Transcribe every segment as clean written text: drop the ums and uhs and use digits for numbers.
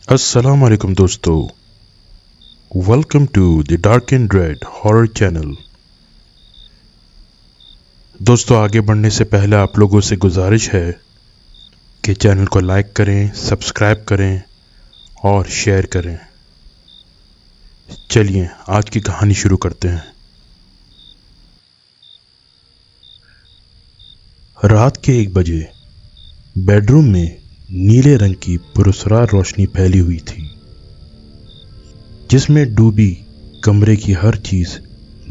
السلام علیکم دوستو، welcome to the dark and dread horror channel. دوستو، آگے بڑھنے سے پہلے آپ لوگوں سے گزارش ہے کہ چینل کو لائک کریں، سبسکرائب کریں اور شیئر کریں۔ چلیے آج کی کہانی شروع کرتے ہیں۔ رات کے 1 بجے بیڈ روم میں نیلے رنگ کی پراسرار روشنی پھیلی ہوئی تھی، جس میں ڈوبی کمرے کی ہر چیز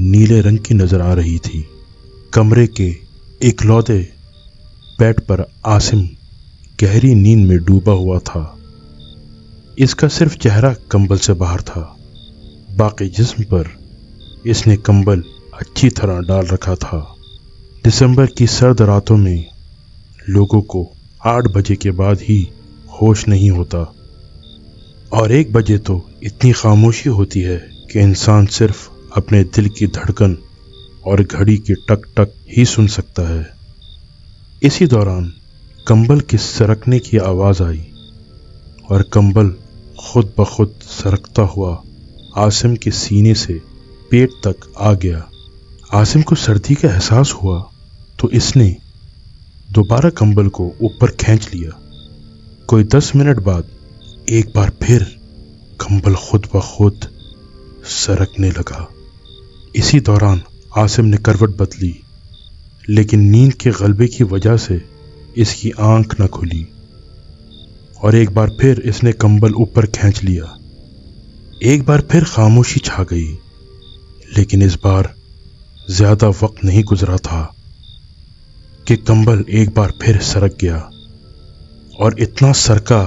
نیلے رنگ کی نظر آ رہی تھی۔ کمرے کے اکلوتے بیڈ پر عاصم گہری نیند میں ڈوبا ہوا تھا۔ اس کا صرف چہرہ کمبل سے باہر تھا، باقی جسم پر اس نے کمبل اچھی طرح ڈال رکھا تھا۔ دسمبر کی سرد راتوں میں لوگوں کو 8 بجے کے بعد ہی ہوش نہیں ہوتا، اور 1 بجے تو اتنی خاموشی ہوتی ہے کہ انسان صرف اپنے دل کی دھڑکن اور گھڑی کی ٹک ٹک ہی سن سکتا ہے۔ اسی دوران کمبل کے سرکنے کی آواز آئی اور کمبل خود بخود سرکتا ہوا عاصم کے سینے سے پیٹ تک آ گیا۔ عاصم کو سردی کا احساس ہوا تو اس نے دوبارہ کمبل کو اوپر کھینچ لیا۔ کوئی 10 منٹ بعد ایک بار پھر کمبل خود بخود سرکنے لگا۔ اسی دوران عاصم نے کروٹ بدلی، لیکن نیند کے غلبے کی وجہ سے اس کی آنکھ نہ کھلی، اور ایک بار پھر اس نے کمبل اوپر کھینچ لیا۔ ایک بار پھر خاموشی چھا گئی، لیکن اس بار زیادہ وقت نہیں گزرا تھا کہ کمبل ایک بار پھر سرک گیا، اور اتنا سرکا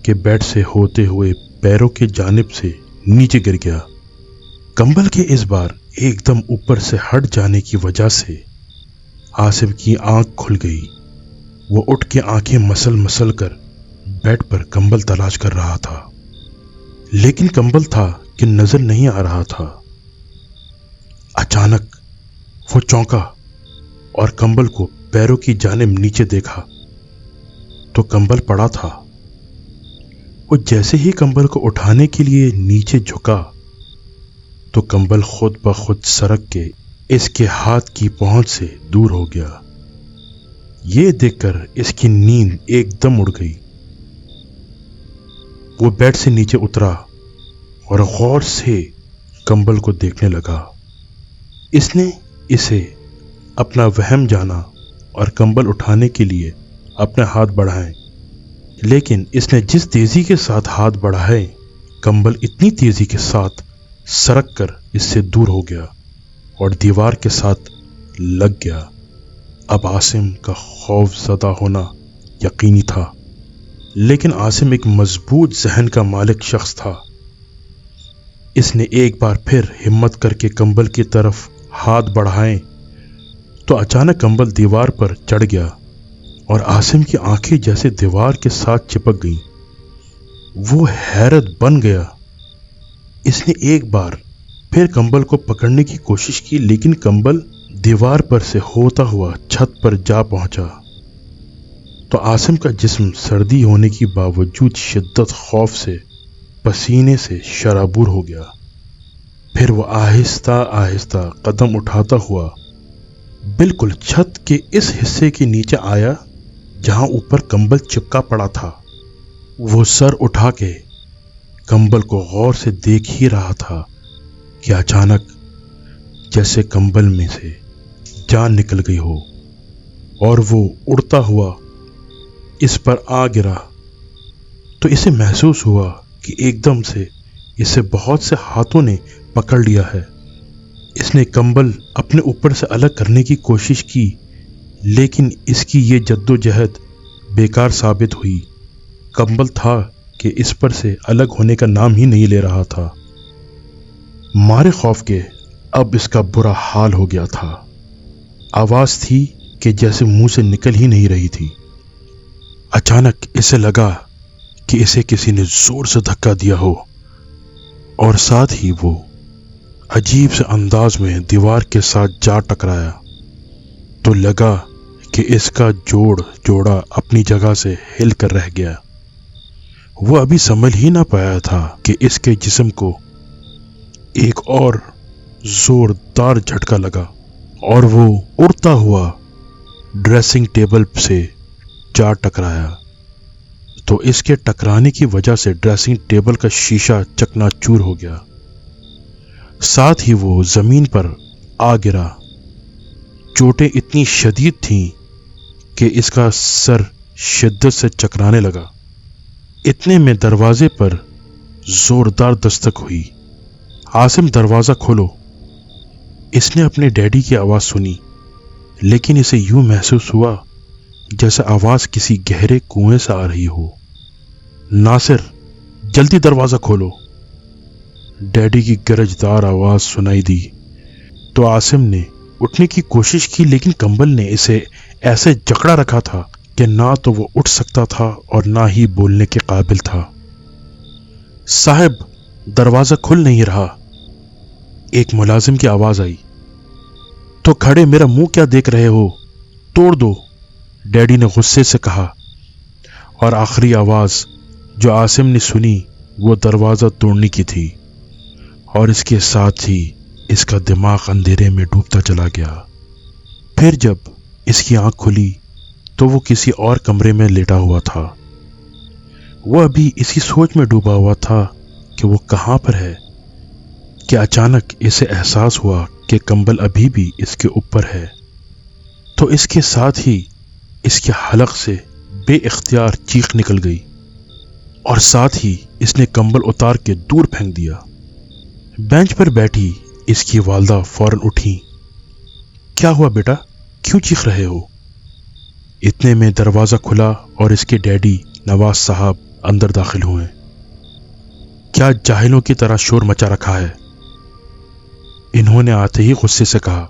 کہ بیڈ سے ہوتے ہوئے پیروں کی جانب سے نیچے گر گیا۔ کمبل کے اس بار ایک دم اوپر سے ہٹ جانے کی وجہ سے عاصم کی آنکھ کھل گئی۔ وہ اٹھ کے آنکھیں مسل مسل کر بیڈ پر کمبل تلاش کر رہا تھا، لیکن کمبل تھا کہ نظر نہیں آ رہا تھا۔ اچانک وہ چونکا اور کمبل کو پیروں کی جانب نیچے دیکھا تو کمبل پڑا تھا۔ وہ جیسے ہی کمبل کو اٹھانے کے لیے نیچے جھکا تو کمبل خود بخود سرک کے اس کے ہاتھ کی پہنچ سے دور ہو گیا۔ یہ دیکھ کر اس کی نیند ایک دم اڑ گئی۔ وہ بیڈ سے نیچے اترا اور غور سے کمبل کو دیکھنے لگا۔ اس نے اسے اپنا وہم جانا اور کمبل اٹھانے کے لیے اپنے ہاتھ بڑھائے، لیکن اس نے جس تیزی کے ساتھ ہاتھ بڑھائے، کمبل اتنی تیزی کے ساتھ سرک کر اس سے دور ہو گیا اور دیوار کے ساتھ لگ گیا۔ اب عاصم کا خوف زدہ ہونا یقینی تھا، لیکن عاصم ایک مضبوط ذہن کا مالک شخص تھا۔ اس نے ایک بار پھر ہمت کر کے کمبل کی طرف ہاتھ بڑھائے تو اچانک کمبل دیوار پر چڑھ گیا اور عاصم کی آنکھیں جیسے دیوار کے ساتھ چپک گئیں۔ وہ حیرت بن گیا۔ اس نے ایک بار پھر کمبل کو پکڑنے کی کوشش کی، لیکن کمبل دیوار پر سے ہوتا ہوا چھت پر جا پہنچا تو عاصم کا جسم سردی ہونے کی باوجود شدت خوف سے پسینے سے شرابور ہو گیا۔ پھر وہ آہستہ آہستہ قدم اٹھاتا ہوا بالکل چھت کے اس حصے کے نیچے آیا جہاں اوپر کمبل چپکا پڑا تھا۔ وہ سر اٹھا کے کمبل کو غور سے دیکھ ہی رہا تھا کہ اچانک جیسے کمبل میں سے جان نکل گئی ہو اور وہ اڑتا ہوا اس پر آ گرا، تو اسے محسوس ہوا کہ ایک دم سے इसे बहुत से हाथों ने पकड़ लिया है। इसने कंबल अपने ऊपर से अलग करने की कोशिश की, लेकिन इसकी ये जद्दोजहद बेकार साबित हुई। कंबल था कि इस पर से अलग होने का नाम ही नहीं ले रहा था। मारे खौफ के अब इसका बुरा हाल हो गया था। आवाज थी कि जैसे मुंह से निकल ही नहीं रही थी। अचानक इसे लगा कि इसे किसी ने जोर से धक्का दिया हो, और साथ ही वो अजीब से अंदाज में दीवार के साथ जा टकराया। तो लगा कि इसका जोड़ा अपनी जगह से हिल कर रह गया। वो अभी समझ ही ना पाया था कि इसके जिस्म को एक और जोरदार झटका लगा और वो उड़ता हुआ ड्रेसिंग टेबल से जा टकराया। तो इसके टकराने की वजह से ड्रेसिंग टेबल का शीशा चकनाचूर हो गया। साथ ही वो जमीन पर आ गिरा। चोटें इतनी शदीद थीं कि इसका सर शिद्दत से चकराने लगा। इतने में दरवाजे पर जोरदार दस्तक हुई। आसिम, दरवाजा खोलो। इसने अपने डैडी की आवाज सुनी, लेकिन इसे यूं महसूस हुआ जैसे आवाज किसी गहरे कुएं से आ रही हो। नासिर, जल्दी दरवाजा खोलो। डैडी की गरजदार आवाज सुनाई दी तो आसिम ने उठने की कोशिश की, लेकिन कंबल ने इसे ऐसे जकड़ा रखा था कि ना तो वो उठ सकता था और ना ही बोलने के काबिल था। साहब, दरवाजा खुल नहीं रहा। एक मुलाजिम की आवाज आई। तो खड़े मेरा मुंह क्या देख रहे हो, तोड़ दो, डैडी ने गुस्से से कहा। और आखिरी आवाज जो आसिम ने सुनी वो दरवाजा तोड़ने की थी, और इसके साथ ही इसका दिमाग अंधेरे में डूबता चला गया। फिर जब इसकी आंख खुली तो वो किसी और कमरे में लेटा हुआ था। वो अभी इसी सोच में डूबा हुआ था कि वो कहां पर है कि अचानक इसे एहसास हुआ कि कंबल अभी भी इसके ऊपर है। तो इसके साथ ही इसके हलक से बेइख्तियार चीख निकल गई और साथ ही इसने कंबल उतार के दूर फेंक दिया। बेंच पर बैठी इसकी वालदा फौरन उठी। क्या हुआ बेटा, क्यों चीख रहे हो? इतने में दरवाजा खुला और इसके डैडी नवाज साहब अंदर दाखिल हुए। क्या जाहिलों की तरह शोर मचा रखा है? इन्होंने आते ही गुस्से से कहा।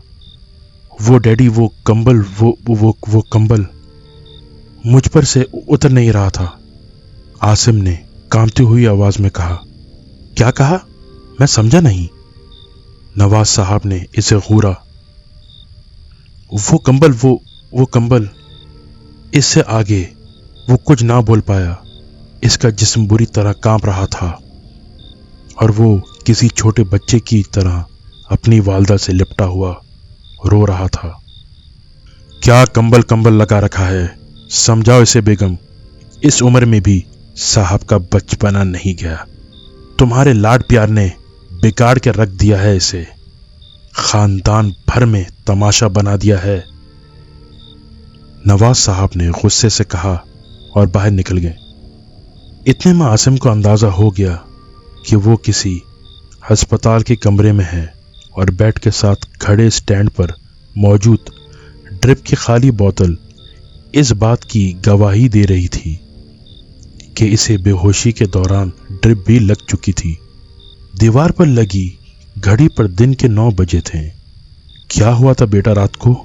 वो डैडी, वो कंबल, वो कंबल मुझ पर से उतर नहीं रहा था। आसिम ने कांपती हुई आवाज में कहा। क्या कहा? मैं समझा नहीं। नवाज साहब ने इसे घूरा। वो कंबल, वो कंबल। इससे आगे वो कुछ ना बोल पाया। इसका जिस्म बुरी तरह कांप रहा था और वो किसी छोटे बच्चे की तरह अपनी वालदा से लिपटा हुआ रो रहा था। क्या कंबल लगा रखा है, समझाओ इसे बेगम। इस उम्र में भी साहब का बचपना नहीं गया। तुम्हारे लाड प्यार ने बिगाड़ के रख दिया है इसे, खानदान भर में तमाशा बना दिया है। नवाज साहब ने गुस्से से कहा और बाहर निकल गए। इतने में आसिम को अंदाजा हो गया कि वो किसी अस्पताल के कमरे में है और बेड के साथ खड़े स्टैंड पर मौजूद ड्रिप की खाली बोतल इस बात की गवाही दे रही थी कि इसे बेहोशी के दौरान ड्रिप भी लग चुकी थी। दीवार पर लगी घड़ी पर दिन के 9 बजे थे। क्या हुआ था बेटा रात को?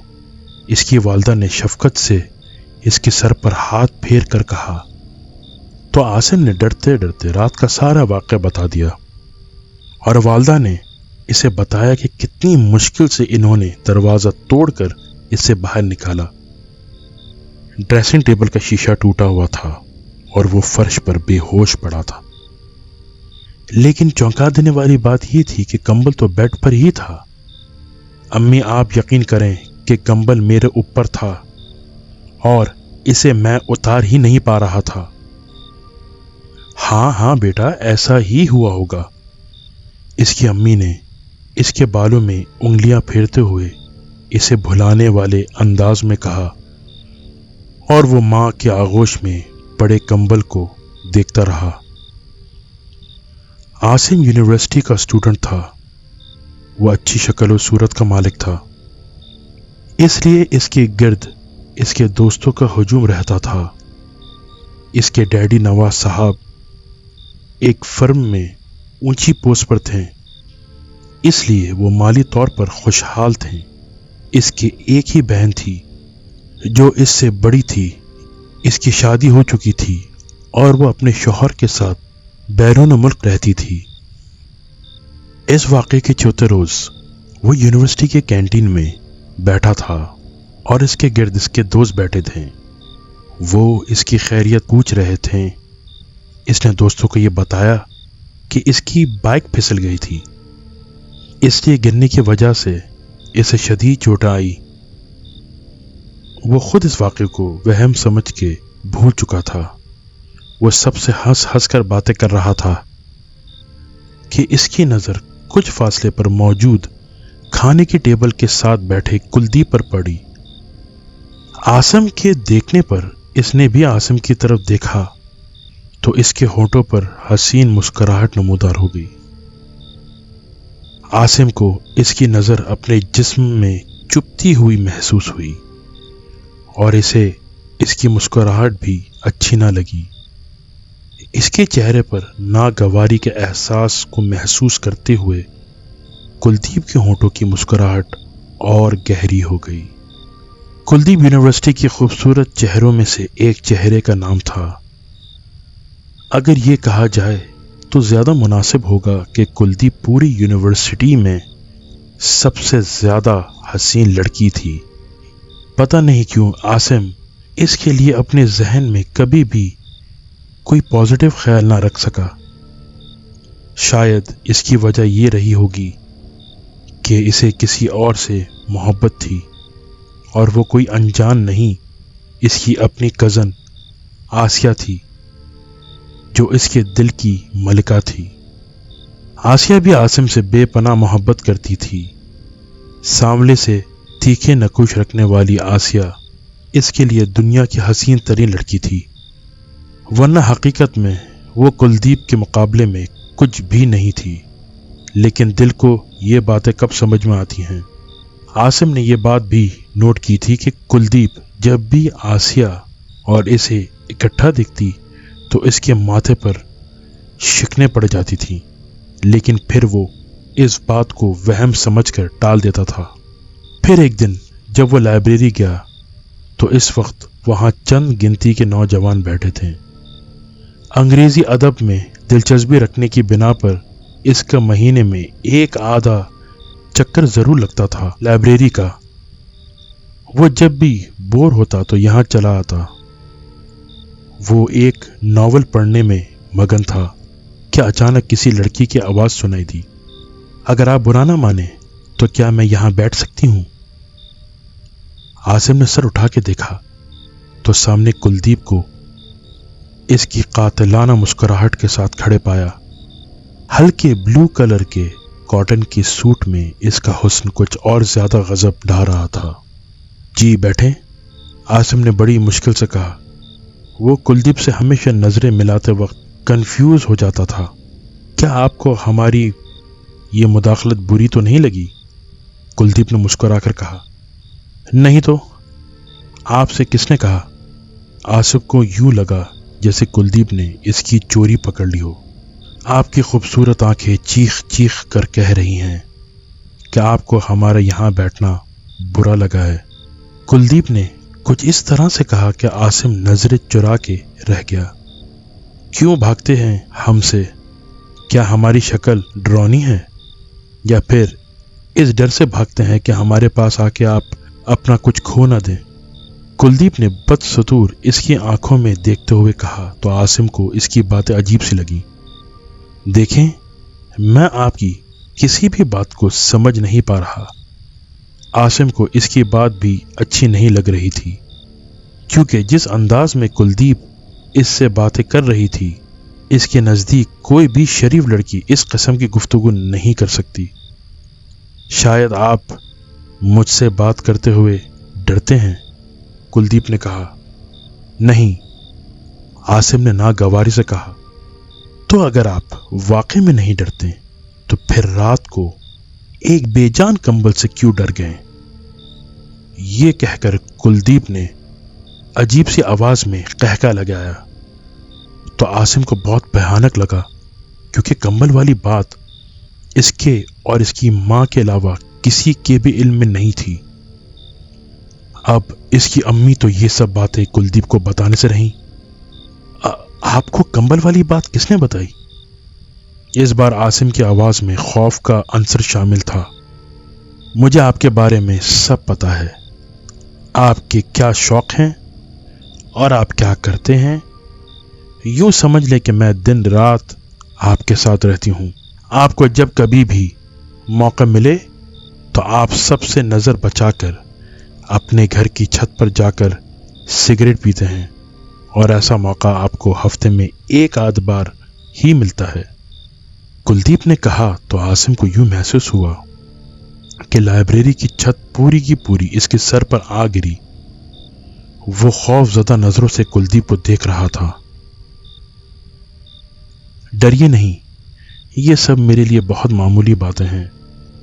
इसकी वालदा ने शफकत से इसके सर पर हाथ फेर कर कहा। तो आसिम ने डरते डरते रात का सारा वाक़या बता दिया और वालदा ने इसे बताया कि कितनी मुश्किल से इन्होंने दरवाजा तोड़कर इसे बाहर निकाला। ड्रेसिंग टेबल का शीशा टूटा हुआ था और वो फर्श पर बेहोश पड़ा था। लेकिन चौंका देने वाली बात यह थी कि कंबल तो बेड पर ही था। अम्मी, आप यकीन करें कि कंबल मेरे ऊपर था और इसे मैं उतार ही नहीं पा रहा था। हाँ बेटा, ऐसा ही हुआ होगा। इसकी अम्मी ने इसके बालों में उंगलियां फेरते हुए इसे भुलाने वाले अंदाज में कहा और वो मां के आगोश में पड़े कंबल को देखता रहा। आसिम यूनिवर्सिटी का स्टूडेंट था। वो अच्छी शक्ल और सूरत का मालिक था, इसलिए इसके गिर्द इसके दोस्तों का हुजूम रहता था। इसके डैडी नवाज साहब एक फर्म में ऊंची पोस्ट पर थे, इसलिए वो माली तौर पर खुशहाल थे। इसकी एक ही बहन थी जो इससे बड़ी थी। इसकी शादी हो चुकी थी और वो अपने शौहर के साथ बैरून मुल्क रहती थी। इस वाक़े के चौथे रोज वो यूनिवर्सिटी के कैंटीन में बैठा था और इसके गिर्द इसके दोस्त बैठे थे। वो इसकी खैरियत पूछ रहे थे। इसने दोस्तों को ये बताया कि इसकी बाइक फिसल गई थी, इसलिए गिरने की वजह से इसे शदीद चोट आई। वो खुद इस वाक़े को वहम समझ के भूल चुका था। वो सबसे हंस हंस कर बातें कर रहा था कि इसकी नज़र कुछ फासले पर मौजूद खाने की टेबल के साथ बैठे कुलदीप पर पड़ी। आसिम के देखने पर इसने भी आसिम की तरफ देखा तो इसके होंठों पर हसीन मुस्कुराहट नमूदार हो गई। आसिम को इसकी नज़र अपने जिस्म में चुभती हुई महसूस हुई और इसे इसकी मुस्कुराहट भी अच्छी ना लगी। इसके चेहरे पर नागवारी के एहसास को महसूस करते हुए कुलदीप के होंठों की मुस्कुराहट और गहरी हो गई। कुलदीप यूनिवर्सिटी के खूबसूरत चेहरों में से एक चेहरे का नाम था। अगर ये कहा जाए तो ज़्यादा मुनासिब होगा कि कुलदीप पूरी यूनिवर्सिटी में सबसे ज़्यादा हसीन लड़की थी। पता नहीं क्यों आसिम इसके लिए अपने जहन में कभी भी कोई पॉजिटिव ख्याल ना रख सका। शायद इसकी वजह ये रही होगी कि इसे किसी और से मोहब्बत थी और वो कोई अनजान नहीं, इसकी अपनी कज़न आसिया थी जो इसके दिल की मलिका थी। आसिया भी आसिम से बेपनाह मोहब्बत करती थी। सांवले से तीखे नकुश रखने वाली आसिया इसके लिए दुनिया की हसीन तरीन लड़की थी, वरना हकीकत में वो कुलदीप के मुकाबले में कुछ भी नहीं थी। लेकिन दिल को ये बातें कब समझ में आती हैं। आसिम ने ये बात भी नोट की थी कि कुलदीप जब भी आसिया और इसे इकट्ठा दिखती तो इसके माथे पर शिकने पड़ जाती थी, लेकिन फिर वो इस बात को वहम समझकर टाल देता था। फिर एक दिन जब वो लाइब्रेरी गया तो इस वक्त वहाँ चंद गिनती के नौजवान बैठे थे। अंग्रेजी अदब में दिलचस्पी रखने की बिना पर इसका महीने में एक आधा चक्कर जरूर लगता था लाइब्रेरी का। वो जब भी बोर होता तो यहाँ चला आता। वो एक नॉवल पढ़ने में मगन था कि अचानक किसी लड़की की आवाज़ सुनाई दी। अगर आप बुरा ना माने तो क्या मैं यहाँ बैठ सकती हूँ? आसिम ने सर उठा के देखा तो सामने कुलदीप को इसकी कातिलाना मुस्कुराहट के साथ खड़े पाया। हल्के ब्लू कलर के कॉटन की सूट में इसका हुस्न कुछ और ज्यादा गजब ढा रहा था। जी बैठे, आसिम ने बड़ी मुश्किल से कहा। वो कुलदीप से हमेशा नजरें मिलाते वक्त कंफ्यूज हो जाता था। क्या आपको हमारी ये मुदाखलत बुरी तो नहीं लगी? कुलदीप ने मुस्कुराकर कहा। नहीं तो आपसे किसने कहा? आसिम को यूं लगा जैसे कुलदीप ने इसकी चोरी पकड़ ली हो। आपकी खूबसूरत आंखें चीख चीख कर कह रही हैं कि आपको हमारे यहाँ बैठना बुरा लगा है। कुलदीप ने कुछ इस तरह से कहा कि आसिम नजरें चुरा के रह गया। क्यों भागते हैं हमसे? क्या हमारी शक्ल डरावनी है या फिर इस डर से भागते हैं कि हमारे पास आके आप अपना कुछ खो ना दें? कुलदीप ने बदसतूर इसकी आंखों में देखते हुए कहा तो आसिम को इसकी बातें अजीब सी लगी। देखें, मैं आपकी किसी भी बात को समझ नहीं पा रहा। आसिम को इसकी बात भी अच्छी नहीं लग रही थी, क्योंकि जिस अंदाज में कुलदीप इससे बातें कर रही थी, इसके नज़दीक कोई भी शरीफ लड़की इस किस्म की गुफ्तगू नहीं कर सकती। शायद आप मुझसे बात करते हुए डरते हैं, कुलदीप ने कहा। नहीं, आसिम ने नागवारी से कहा। تو اگر آپ واقعی میں نہیں ڈرتے تو پھر رات کو ایک بے جان کمبل سے کیوں ڈر گئے؟ یہ کہہ کر کلدیپ نے عجیب سی آواز میں قہقہ لگایا تو عاصم کو بہت بھیانک لگا، کیونکہ کمبل والی بات اس کے اور اس کی ماں کے علاوہ کسی کے بھی علم میں نہیں تھی۔ اب اس کی امی تو یہ سب باتیں کلدیپ کو بتانے سے رہیں۔ آپ کو کمبل والی بات کس نے بتائی؟ اس بار عاصم کی آواز میں خوف کا عنصر شامل تھا۔ مجھے آپ کے بارے میں سب پتا ہے، آپ کے کیا شوق ہیں اور آپ کیا کرتے ہیں۔ یوں سمجھ لے کہ میں دن رات آپ کے ساتھ رہتی ہوں۔ آپ کو جب کبھی بھی موقع ملے تو آپ سب سے نظر بچا کر اپنے گھر کی چھت پر جا کر سگریٹ پیتے ہیں، اور ایسا موقع آپ کو ہفتے میں ایک آدھ بار ہی ملتا ہے۔ کلدیپ نے کہا تو عاصم کو یوں محسوس ہوا کہ لائبریری کی چھت پوری کی پوری اس کے سر پر آ گری۔ وہ خوف زدہ نظروں سے کلدیپ کو دیکھ رہا تھا۔ ڈریے نہیں، یہ سب میرے لیے بہت معمولی باتیں ہیں،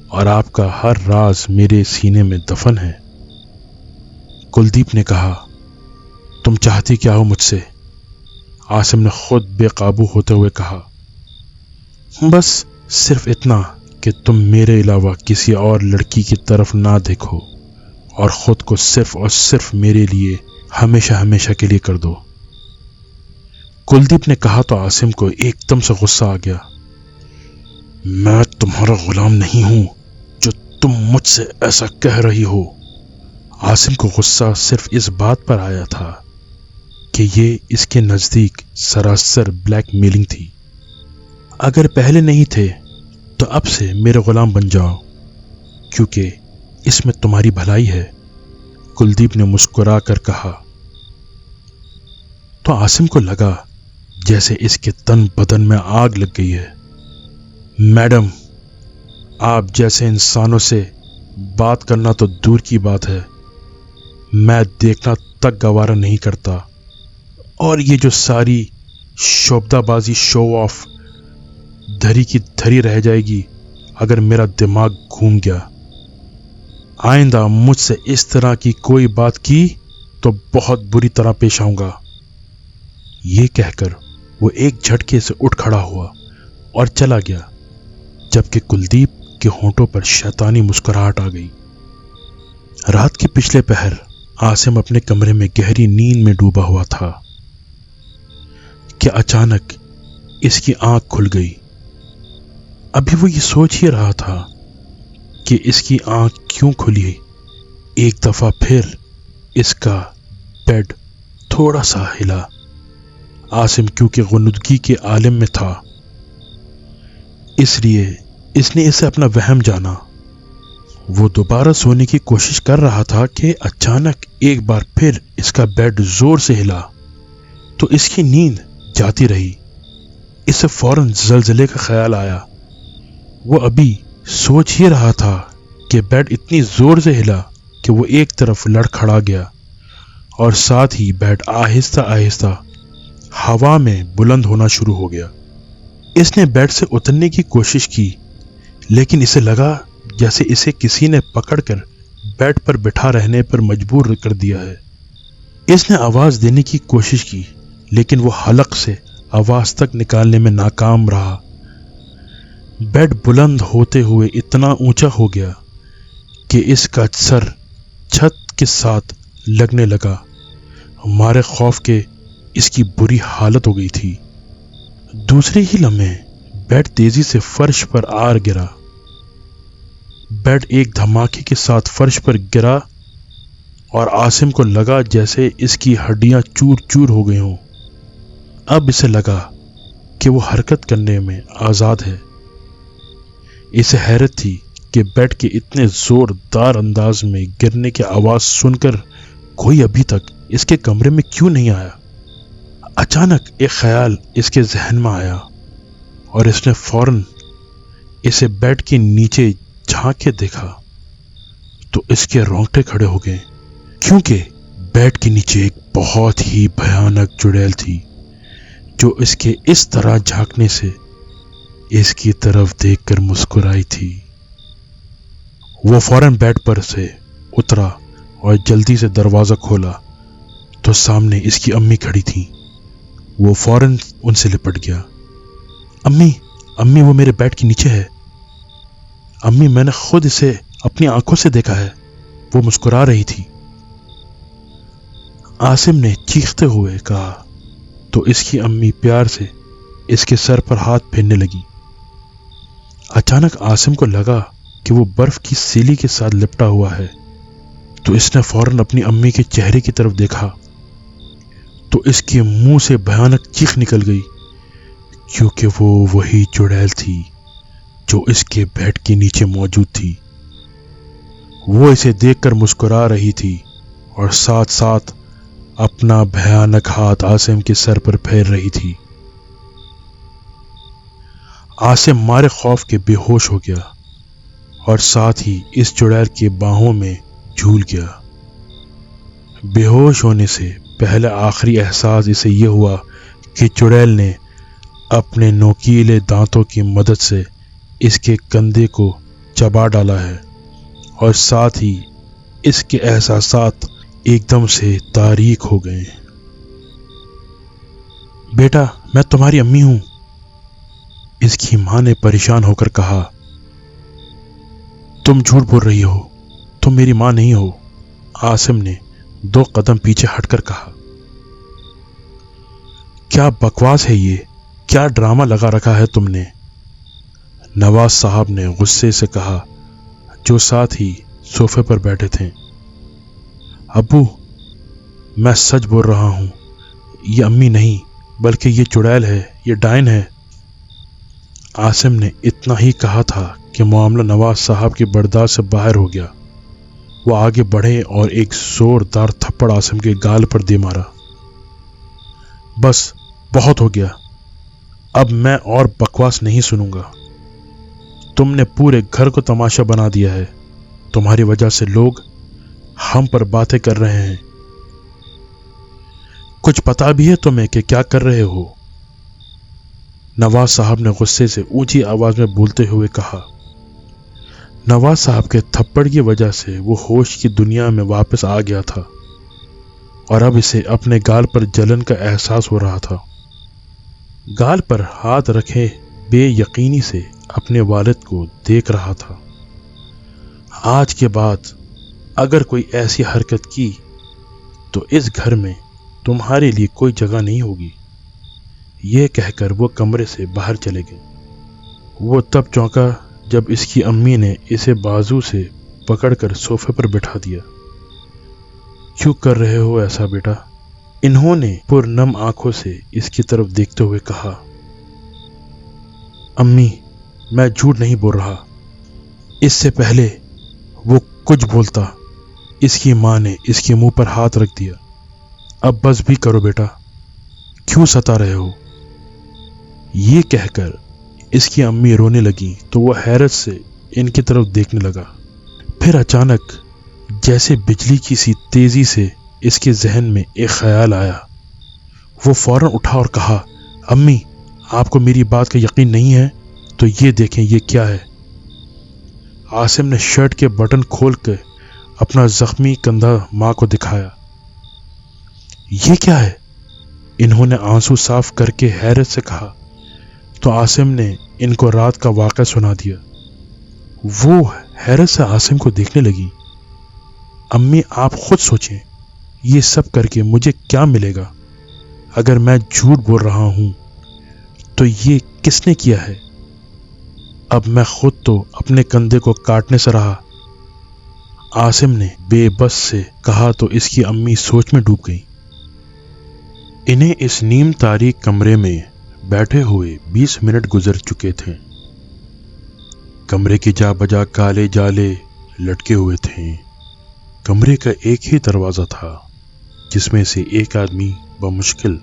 اور آپ کا ہر راز میرے سینے میں دفن ہے۔ کلدیپ نے کہا، تم چاہتی کیا ہو مجھ سے؟ عاصم نے خود بے قابو ہوتے ہوئے کہا، بس صرف اتنا کہ تم میرے علاوہ کسی اور لڑکی کی طرف نہ دیکھو، اور خود کو صرف اور صرف میرے لیے ہمیشہ ہمیشہ کے لیے کر دو۔ کلدیپ نے کہا تو عاصم کو ایک دم سے غصہ آ گیا۔ میں تمہارا غلام نہیں ہوں جو تم مجھ سے ایسا کہہ رہی ہو۔ عاصم کو غصہ صرف اس بات پر آیا تھا کہ یہ اس کے نزدیک سراسر بلیک میلنگ تھی۔ اگر پہلے نہیں تھے تو اب سے میرے غلام بن جاؤ، کیونکہ اس میں تمہاری بھلائی ہے، کلدیپ نے مسکرا کر کہا۔ تو عاصم کو لگا جیسے اس کے تن بدن میں آگ لگ گئی ہے۔ میڈم، آپ جیسے انسانوں سے بات کرنا تو دور کی بات ہے، میں دیکھنا تک گوارا نہیں کرتا، اور یہ جو ساری شوبدہ بازی شو آف دھری کی دھری رہ جائے گی اگر میرا دماغ گھوم گیا۔ آئندہ مجھ سے اس طرح کی کوئی بات کی تو بہت بری طرح پیش آؤں گا۔ یہ کہہ کر وہ ایک جھٹکے سے اٹھ کھڑا ہوا اور چلا گیا، جبکہ کلدیپ کے ہونٹوں پر شیطانی مسکراہٹ آ گئی۔ رات کے پچھلے پہر عاصم اپنے کمرے میں گہری نیند میں ڈوبا ہوا تھا کہ اچانک اس کی آنکھ کھل گئی۔ ابھی وہ یہ سوچ ہی رہا تھا کہ اس کی آنکھ کیوں کھلی، ایک دفعہ پھر اس کا بیڈ تھوڑا سا ہلا۔ عاصم کیونکہ غنودگی کے عالم میں تھا، اس لیے اس نے اسے اپنا وہم جانا۔ وہ دوبارہ سونے کی کوشش کر رہا تھا کہ اچانک ایک بار پھر اس کا بیڈ زور سے ہلا تو اس کی نیند جاتی رہی۔ اسے فوراً زلزلے کا خیال آیا۔ وہ ابھی سوچ ہی رہا تھا کہ بیڈ اتنی زور سے ہلا کہ وہ ایک طرف لڑکھڑا گیا، اور ساتھ ہی بیڈ آہستہ آہستہ ہوا میں بلند ہونا شروع ہو گیا۔ اس نے بیڈ سے اترنے کی کوشش کی، لیکن اسے لگا جیسے اسے کسی نے پکڑ کر بیڈ پر بٹھا رہنے پر مجبور کر دیا ہے۔ اس نے آواز دینے کی کوشش کی، لیکن وہ حلق سے آواز تک نکالنے میں ناکام رہا۔ بیڈ بلند ہوتے ہوئے اتنا اونچا ہو گیا کہ اس کا سر چھت کے ساتھ لگنے لگا۔ ہمارے خوف کے اس کی بری حالت ہو گئی تھی۔ دوسرے ہی لمحے بیڈ تیزی سے فرش پر آ گرا۔ بیڈ ایک دھماکے کے ساتھ فرش پر گرا اور عاصم کو لگا جیسے اس کی ہڈیاں چور چور ہو گئی ہوں۔ اب اسے لگا کہ وہ حرکت کرنے میں آزاد ہے۔ اسے حیرت تھی کہ بیڈ کے اتنے زوردار انداز میں گرنے کی آواز سن کر کوئی ابھی تک اس کے کمرے میں کیوں نہیں آیا۔ اچانک ایک خیال اس کے ذہن میں آیا اور اس نے فوراً اسے بیڈ کے نیچے جھانک کے دیکھا تو اس کے رونگٹے کھڑے ہو گئے، کیونکہ بیڈ کے نیچے ایک بہت ہی بھیانک چڑیل تھی जो इसके इस तरह झांकने से इसकी तरफ देखकर मुस्कुराई थी। वो फौरन बेड पर से उतरा और जल्दी से दरवाजा खोला तो सामने इसकी अम्मी खड़ी थी। वो फौरन उनसे लिपट गया। अम्मी, अम्मी, वो मेरे बेड के नीचे है। अम्मी, मैंने खुद इसे अपनी आंखों से देखा है, वो मुस्कुरा रही थी। आसिम ने चीखते हुए कहा तो इसकी अम्मी प्यार से इसके सर पर हाथ फेरने लगी। अचानक आसिम को लगा कि वो बर्फ की सीली के साथ लिपटा हुआ है, तो इसने फौरन अपनी अम्मी के चेहरे की तरफ देखा तो इसके मुंह से भयानक चीख निकल गई, क्योंकि वो वही चुड़ैल थी जो इसके बेड के नीचे मौजूद थी। वो इसे देखकर मुस्कुरा रही थी और साथ साथ अपना भयानक हाथ आसिम के सर पर फेर रही थी। आसिम मारे खौफ के बेहोश हो गया और साथ ही इस चुड़ैल के बाहों में झूल गया। बेहोश होने से पहले आखिरी एहसास इसे ये हुआ कि चुड़ैल ने अपने नोकीले दांतों की मदद से इसके कंधे को चबा डाला है और साथ ही इसके एहसासात एकदम से तारीक हो गए। बेटा, मैं तुम्हारी अम्मी हूं, इसकी मां ने परेशान होकर कहा। तुम झूठ बोल रही हो, तुम मेरी मां नहीं हो, आसिम ने 2 कदम पीछे हटकर कहा। क्या बकवास है ये, क्या ड्रामा लगा रखा है तुमने, नवाज साहब ने गुस्से से कहा, जो साथ ही सोफे पर बैठे थे। अब्बू, मैं सच बोल रहा हूं, ये अम्मी नहीं बल्कि ये चुड़ैल है, ये डायन है। आसिम ने इतना ही कहा था कि मामला नवाज साहब की बर्दाश्त से बाहर हो गया। वो आगे बढ़े और एक जोरदार थप्पड़ आसिम के गाल पर दे मारा। बस, बहुत हो गया, अब मैं और बकवास नहीं सुनूंगा। तुमने पूरे घर को तमाशा बना दिया है, तुम्हारी वजह से लोग हम पर बातें कर रहे हैं। कुछ पता भी है तुम्हें कि क्या कर रहे हो? नवाज साहब ने गुस्से से ऊंची आवाज में बोलते हुए कहा। नवाज साहब के थप्पड़ की वजह से वो होश की दुनिया में वापस आ गया था और अब इसे अपने गाल पर जलन का एहसास हो रहा था। गाल पर हाथ रखे बेयकीनी से अपने वालिद को देख रहा था। आज के बाद अगर कोई ऐसी हरकत की तो इस घर में तुम्हारे लिए कोई जगह नहीं होगी। यह कहकर वो कमरे से बाहर चले गए। वो तब चौंका जब इसकी अम्मी ने इसे बाजू से पकड़कर सोफे पर बिठा दिया। क्यों कर रहे हो ऐसा बेटा? इन्होंने पुरनम आंखों से इसकी तरफ देखते हुए कहा। अम्मी, मैं झूठ नहीं बोल रहा। इससे पहले वो कुछ बोलता, इसकी मां ने इसके मुंह पर हाथ रख दिया। अब बस भी करो बेटा, क्यों सता रहे हो? ये कहकर इसकी अम्मी रोने लगी तो वो हैरत से इनकी तरफ देखने लगा। फिर अचानक जैसे बिजली की सी तेजी से इसके जहन में एक ख्याल आया। वो फौरन उठा और कहा, अम्मी, आपको मेरी बात का यकीन नहीं है तो ये देखें, ये क्या है? आसिम ने शर्ट के बटन खोल के अपना जख्मी कंधा मां को दिखाया। ये क्या है? इन्होंने आंसू साफ करके हैरत से कहा तो आसिम ने इनको रात का वाक़या सुना दिया। वो हैरत से आसिम को देखने लगी। अम्मी, आप खुद सोचें, ये सब करके मुझे क्या मिलेगा? अगर मैं झूठ बोल रहा हूं तो ये किसने किया है? अब मैं खुद तो अपने कंधे को काटने से रहा। आसिम ने बेबस से कहा तो इसकी अम्मी सोच में डूब गई। इन्हें इस नीम तारीक कमरे में बैठे हुए 20 मिनट गुजर चुके थे। कमरे की जा बजा काले जाले लटके हुए थे। कमरे का एक ही दरवाजा था जिसमें से एक आदमी बमुश्किल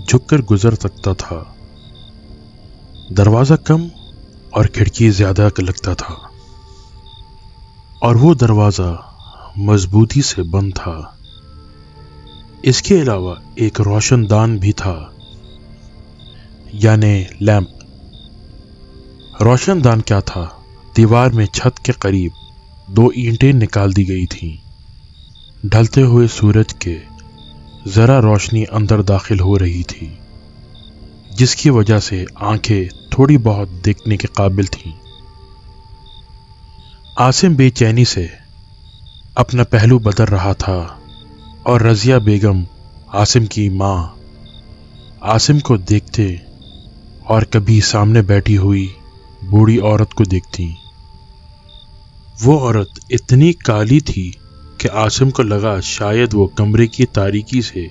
झुककर गुजर सकता था। दरवाजा कम और खिड़की ज्यादा लगता था और वो दरवाजा मजबूती से बंद था। इसके अलावा एक रोशनदान भी था यानी लैंप। रोशनदान क्या था, दीवार में छत के करीब 2 ईंटें निकाल दी गई थीं। ढलते हुए सूरज के जरा रोशनी अंदर दाखिल हो रही थी, जिसकी वजह से आंखें थोड़ी बहुत देखने के काबिल थीं। आसिम बेचैनी से अपना पहलू बदल रहा था और रजिया बेगम, आसिम की मां, आसिम को देखते और कभी सामने बैठी हुई बूढ़ी औरत को देखती। वो औरत इतनी काली थी कि आसिम को लगा शायद वो कमरे की तारीकी से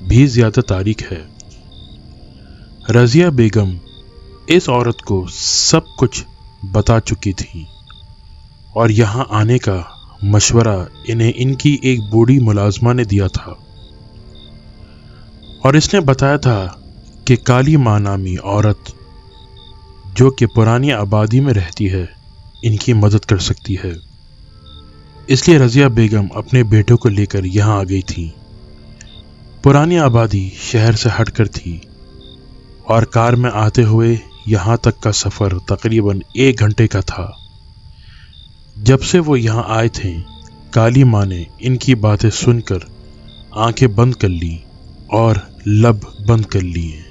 भी ज्यादा तारीक है। रजिया बेगम इस औरत को सब कुछ बता चुकी थी और यहाँ आने का मशवरा इन्हें इनकी एक बूढ़ी मुलाजमा ने दिया था और इसने बताया था कि काली मां नामी औरत जो कि पुरानी आबादी में रहती है, इनकी मदद कर सकती है। इसलिए रजिया बेगम अपने बेटों को लेकर यहाँ आ गई थी। पुरानी आबादी शहर से हटकर थी और कार में आते हुए यहाँ तक का सफ़र तकरीबन 1 घंटे का था। जब से वो यहाँ आए थे, काली माँ ने इनकी बातें सुनकर आंखें बंद कर ली और लब बंद कर लिए।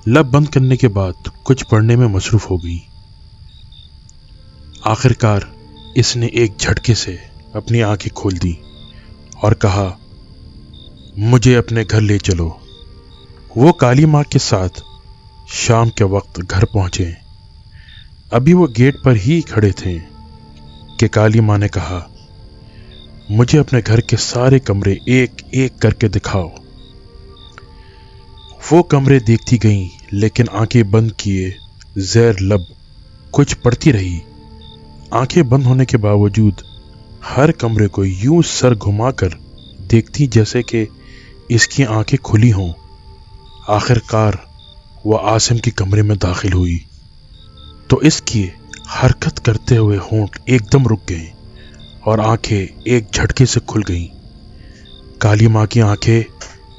लब बंद करने के बाद कुछ पढ़ने में मसरूफ हो गई। आखिरकार इसने एक झटके से अपनी आंखें खोल दी और कहा, मुझे अपने घर ले चलो। वो काली माँ के साथ शाम के वक्त घर पहुंचे। अभी वो गेट पर ही खड़े थे कि काली माँ ने कहा, मुझे अपने घर के सारे कमरे एक एक करके दिखाओ। वो कमरे देखती गईं, लेकिन आंखें बंद किए ज़ैर लब कुछ पढ़ती रही। आंखें बंद होने के बावजूद हर कमरे को यूं सर घुमाकर देखती जैसे कि इसकी आंखें खुली हों। आखिरकार वह आसिम के कमरे में दाखिल हुई तो इसकी हरकत करते हुए होंठ एकदम रुक गए और आंखें एक झटके से खुल गईं। काली माँ की आंखें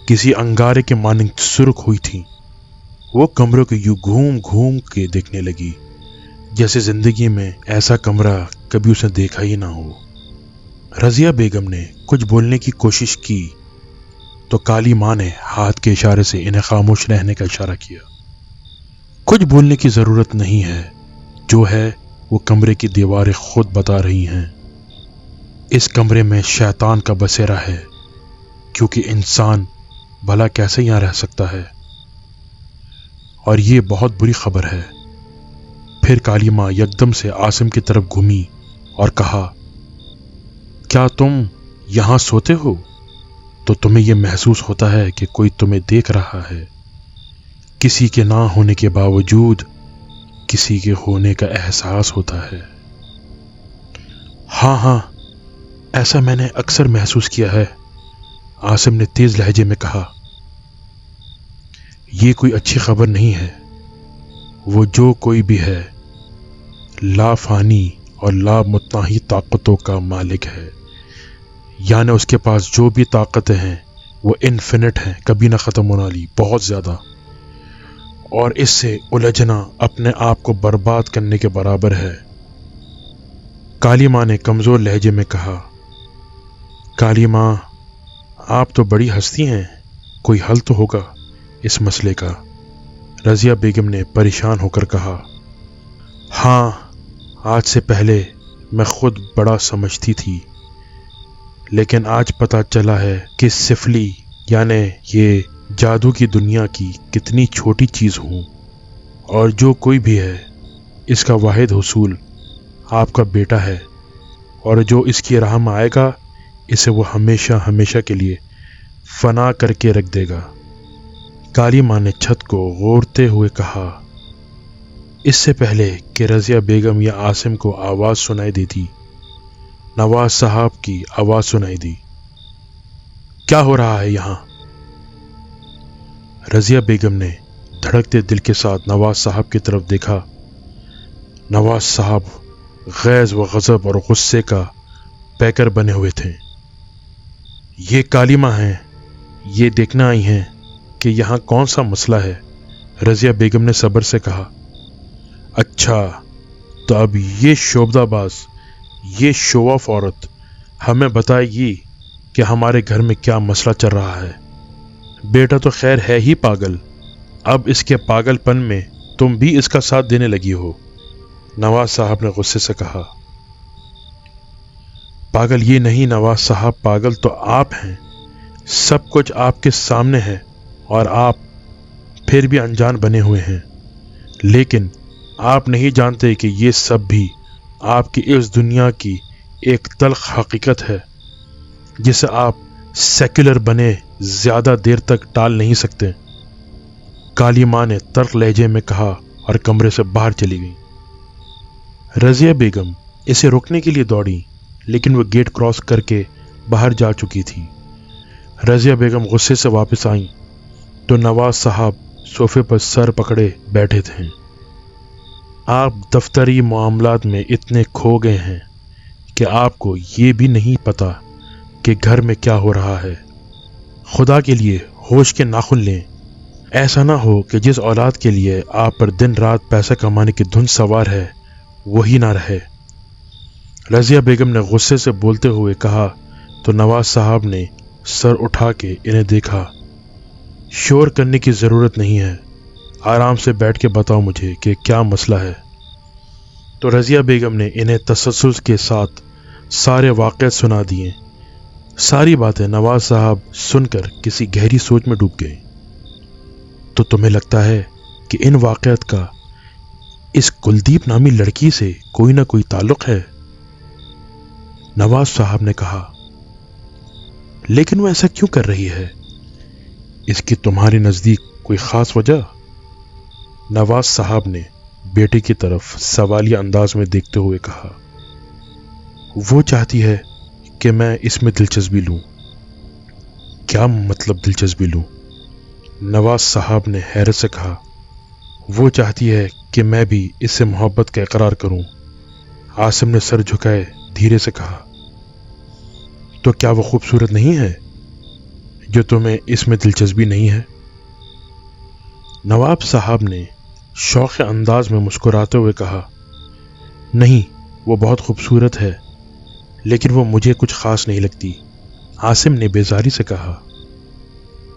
किसी अंगारे के मानंद सुर्ख हुई थीं। वो कमरों को यूं घूम घूम के देखने लगी जैसे जिंदगी में ऐसा कमरा कभी उसने देखा ही ना हो। रजिया बेगम ने कुछ बोलने की कोशिश की तो काली माँ ने हाथ के इशारे से इन्हें खामोश रहने का इशारा किया। कुछ बोलने की जरूरत नहीं है, जो है वो कमरे की दीवारें खुद बता रही हैं। इस कमरे में शैतान का बसेरा है, क्योंकि इंसान भला कैसे यहां रह सकता है, और ये बहुत बुरी खबर है। फिर काली माँ यकदम से आसिम की तरफ घूमी और कहा, क्या तुम यहां सोते हो तो तुम्हें यह महसूस होता है कि कोई तुम्हें देख रहा है। किसी के ना होने के बावजूद किसी के होने का एहसास होता है। हाँ हाँ, ऐसा मैंने अक्सर महसूस किया है, आसिम ने तेज लहजे में कहा। यह कोई अच्छी खबर नहीं है। वो जो कोई भी है लाफानी और लामुत्ताही ताकतों का मालिक है, यानी उसके पास जो भी ताकतें हैं वो इन्फिनिट हैं, कभी ना ख़त्म होने वाली, बहुत ज़्यादा, और इससे उलझना अपने आप को बर्बाद करने के बराबर है। काली माँ ने कमज़ोर लहजे में कहा। काली माँ, आप तो बड़ी हस्ती हैं, कोई हल तो होगा इस मसले का। रजिया बेगम ने परेशान होकर कहा। हाँ, आज से पहले मैं खुद बड़ा समझती थी, लेकिन आज पता चला है कि सिफली यानी ये जादू की दुनिया की कितनी छोटी चीज़ हूँ, और जो कोई भी है इसका वाहिद हुसूल आपका बेटा है, और जो इसकी राह में आएगा इसे वो हमेशा हमेशा के लिए फना करके रख देगा। काली माँ ने छत को गौरते हुए कहा। इससे पहले कि रजिया बेगम या आसिम को आवाज़ सुनाई देती, नवाज साहब की आवाज़ सुनाई दी। क्या हो रहा है यहाँ? रजिया बेगम ने धड़कते दिल के साथ नवाज साहब की तरफ देखा। नवाज साहब गैज़ व गज़ब और गुस्से का पैकर बने हुए थे। ये काली माँ हैं, ये देखना आई हैं कि यहाँ कौन सा मसला है। रज़िया बेगम ने सब्र से कहा। अच्छा, तो अब ये शोबदाबाज, ये शो ऑफ औरत हमें बताएगी कि हमारे घर में क्या मसला चल रहा है। बेटा तो खैर है ही पागल, अब इसके पागलपन में तुम भी इसका साथ देने लगी हो। नवाज साहब ने गुस्से से कहा। पागल ये नहीं नवाज साहब, पागल तो आप हैं। सब कुछ आपके सामने है और आप फिर भी अनजान बने हुए हैं। लेकिन आप नहीं जानते कि ये सब भी आपकी इस दुनिया की एक तल्ख हकीकत है जिसे आप सेक्युलर बने ज्यादा देर तक टाल नहीं सकते। काली माँ ने तल्ख लहजे में कहा और कमरे से बाहर चली गई। रज़िया बेगम इसे रोकने के लिए दौड़ी, लेकिन वह गेट क्रॉस करके बाहर जा चुकी थी। रज़िया बेगम गुस्से से वापस आई तो नवाज साहब सोफे पर सर पकड़े बैठे थे। आप दफ्तरी मामलात में इतने खो गए हैं कि आपको ये भी नहीं पता कि घर में क्या हो रहा है। खुदा के लिए होश के नाखुन लें। ऐसा ना हो कि जिस औलाद के लिए आप पर दिन रात पैसा कमाने की धुन सवार है वही ना रहे। रज़िया बेगम ने गुस्से से बोलते हुए कहा तो नवाज साहब ने सर उठा के इन्हें देखा। शोर करने की ज़रूरत नहीं है, आराम से बैठ के बताओ मुझे कि क्या मसला है। तो रज़िया बेगम ने इन्हें तसल्सल के साथ सारे वाक़े सुना दिए। सारी बातें नवाज साहब सुनकर किसी गहरी सोच में डूब गए। तो तुम्हें लगता है कि इन वाक़यात का इस कुलदीप नामी लड़की से कोई ना कोई ताल्लुक है? नवाज साहब ने कहा। लेकिन वो ऐसा क्यों कर रही है? इसकी तुम्हारे नज़दीक कोई ख़ास वजह? नवाज साहब ने बेटे की तरफ सवालिया अंदाज में देखते हुए कहा। वो चाहती है कि मैं इसमें दिलचस्पी लूं। क्या मतलब दिलचस्पी लूं? नवाज साहब ने हैरत से कहा। वो चाहती है कि मैं भी इससे मोहब्बत का इकरार करूं। आसिम ने सर झुकाए धीरे से कहा। तो क्या वो खूबसूरत नहीं है जो तुम्हें इसमें दिलचस्पी नहीं है? नवाब साहब ने शौक़ अंदाज में मुस्कुराते हुए कहा। नहीं, वो बहुत खूबसूरत है, लेकिन वो मुझे कुछ ख़ास नहीं लगती। आसिम ने बेजारी से कहा।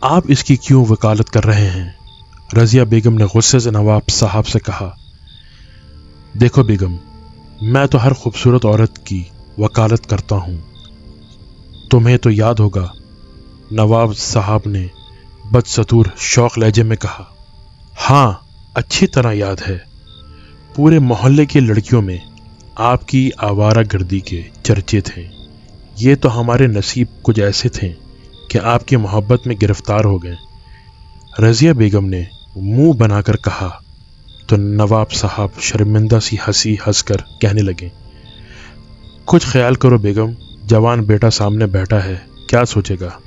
आप इसकी क्यों वकालत कर रहे हैं? रज़िया बेगम ने गुस्से से नवाब साहब से कहा। देखो बेगम, मैं तो हर खूबसूरत औरत की वकालत करता हूँ। तुम्हें तो याद होगा, नवाब साहब ने बदसतूर शौक़ लहजे में कहा। हाँ, अच्छी तरह याद है। पूरे मोहल्ले की लड़कियों में आपकी आवारागर्दी के चर्चे थे। ये तो हमारे नसीब कुछ ऐसे थे कि आपकी मोहब्बत में गिरफ्तार हो गए। रज़िया बेगम ने मुंह बनाकर कहा तो नवाब साहब शर्मिंदा सी हंसी हंसकर कहने लगे। कुछ ख्याल करो बेगम, जवान बेटा सामने बैठा है, क्या सोचेगा?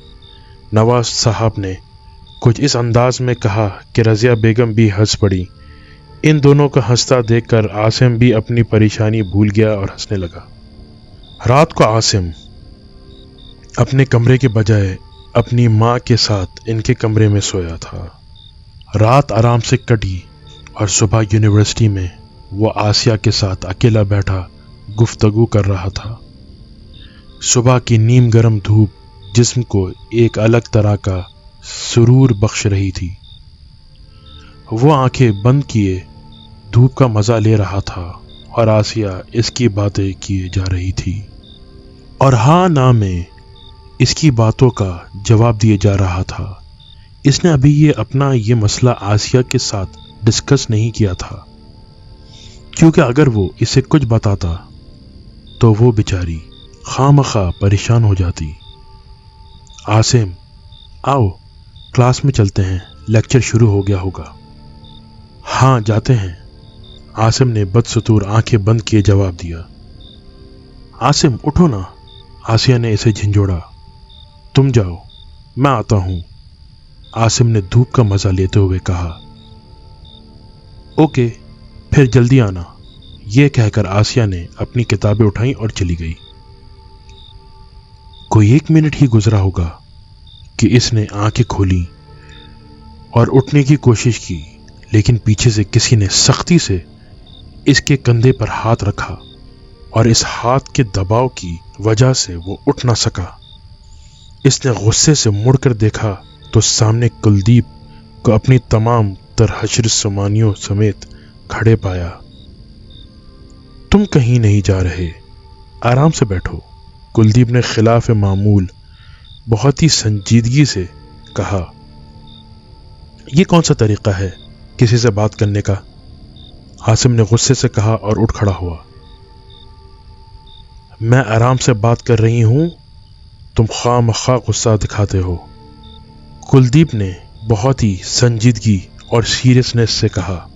नवाज साहब ने कुछ इस अंदाज में कहा कि रज़िया बेगम भी हंस पड़ी। इन दोनों को हंसता देखकर आसिम भी अपनी परेशानी भूल गया और हंसने लगा। रात को आसिम अपने कमरे के बजाय अपनी माँ के साथ इनके कमरे में सोया था। रात आराम से कटी और सुबह यूनिवर्सिटी में वो आसिया के साथ अकेला बैठा गुफ्तगू कर रहा था। सुबह की नीम गरम धूप जिस्म को एक अलग तरह का सुरूर बख्श रही थी। वो आंखें बंद किए धूप का मजा ले रहा था और आसिया इसकी बातें किए जा रही थी और हाँ ना में इसकी बातों का जवाब दिए जा रहा था। इसने अभी ये मसला आसिया के साथ डिस्कस नहीं किया था, क्योंकि अगर वो इसे कुछ बताता तो वो बेचारी खामखा परेशान हो जाती। आसिम, आओ क्लास में चलते हैं, लेक्चर शुरू हो गया होगा। हाँ जाते हैं, आसिम ने बदसतूर आंखें बंद किए जवाब दिया। आसिम उठो ना, आसिया ने इसे झिंझोड़ा। तुम जाओ, मैं आता हूं, आसिम ने धूप का मजा लेते हुए कहा। ओके, फिर जल्दी आना, यह कहकर आसिया ने अपनी किताबें उठाई और चली गई। कोई 1 मिनट ही गुजरा होगा कि इसने आंखें खोली और उठने की कोशिश की, लेकिन पीछे से किसी ने सख्ती से इसके कंधे पर हाथ रखा और इस हाथ के दबाव की वजह से वो उठ ना सका। इसने गुस्से से मुड़कर देखा तो सामने कुलदीप को अपनी तमाम तरहशर सामानियों समेत खड़े पाया। तुम कहीं नहीं जा रहे, आराम से बैठो, कुलदीप ने खिलाफ मामूल बहुत ही संजीदगी से कहा। यह कौन सा तरीका है किसी से बात करने का? आसिम ने गुस्से से कहा और उठ खड़ा हुआ। मैं आराम से बात कर रही हूं, तुम खामखा गुस्सा दिखाते हो, कुलदीप ने बहुत ही संजीदगी और सीरियसनेस से कहा।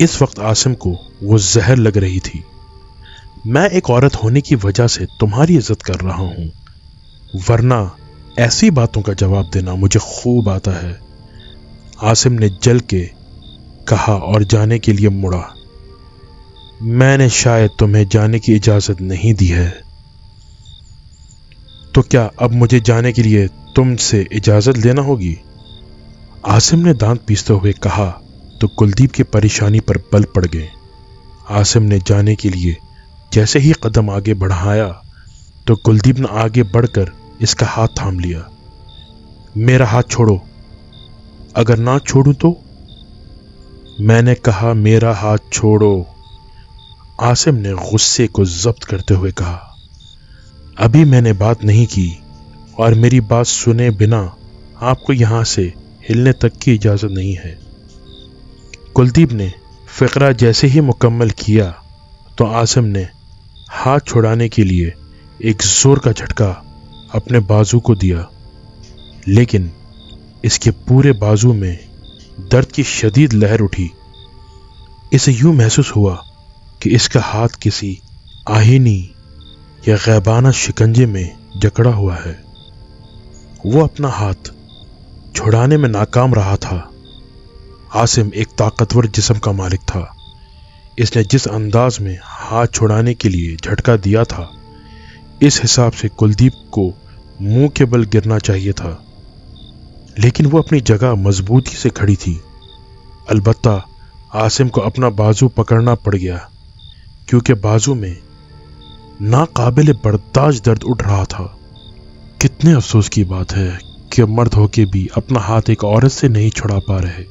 इस वक्त आसिम को वो जहर लग रही थी। मैं एक औरत होने की वजह से तुम्हारी इज्जत कर रहा हूं, वरना ऐसी बातों का जवाब देना मुझे खूब आता है, आसिम ने जल के कहा और जाने के लिए मुड़ा। मैंने शायद तुम्हें जाने की इजाजत नहीं दी है, तो क्या अब मुझे जाने के लिए तुमसे इजाजत लेना होगी? आसिम ने दांत पीसते हुए कहा तो कुलदीप की परेशानी पर बल पड़ गए। आसिम ने जाने के लिए जैसे ही कदम आगे बढ़ाया तो कुलदीप ने आगे बढ़कर इसका हाथ थाम लिया। मेरा हाथ छोड़ो, अगर ना छोड़ूं तो? मैंने कहा मेरा हाथ छोड़ो, आसिम ने गुस्से को जब्त करते हुए कहा। अभी मैंने बात नहीं की और मेरी बात सुने बिना आपको यहां से हिलने तक की इजाजत नहीं है। कुलदीप ने फिक्रा जैसे ही मुकम्मल किया तो आसिम ने हाथ छुड़ाने के लिए एक जोर का झटका अपने बाजू को दिया, लेकिन इसके पूरे बाजू में दर्द की शदीद लहर उठी। इसे यूं महसूस हुआ कि इसका हाथ किसी आहीनी या गैबाना शिकंजे में जकड़ा हुआ है। वो अपना हाथ छुड़ाने में नाकाम रहा था। आसिम एक ताकतवर जिस्म का मालिक था। इसने जिस अंदाज में हाथ छुड़ाने के लिए झटका दिया था, इस हिसाब से कुलदीप को मुंह के बल गिरना चाहिए था, लेकिन वो अपनी जगह मजबूती से खड़ी थी। अलबत्ता आसिम को अपना बाजू पकड़ना पड़ गया, क्योंकि बाजू में नाकाबिल बर्दाश्त दर्द उठ रहा था। कितने अफसोस की बात है कि मर्द होके भी अपना हाथ एक औरत से नहीं छुड़ा पा रहे।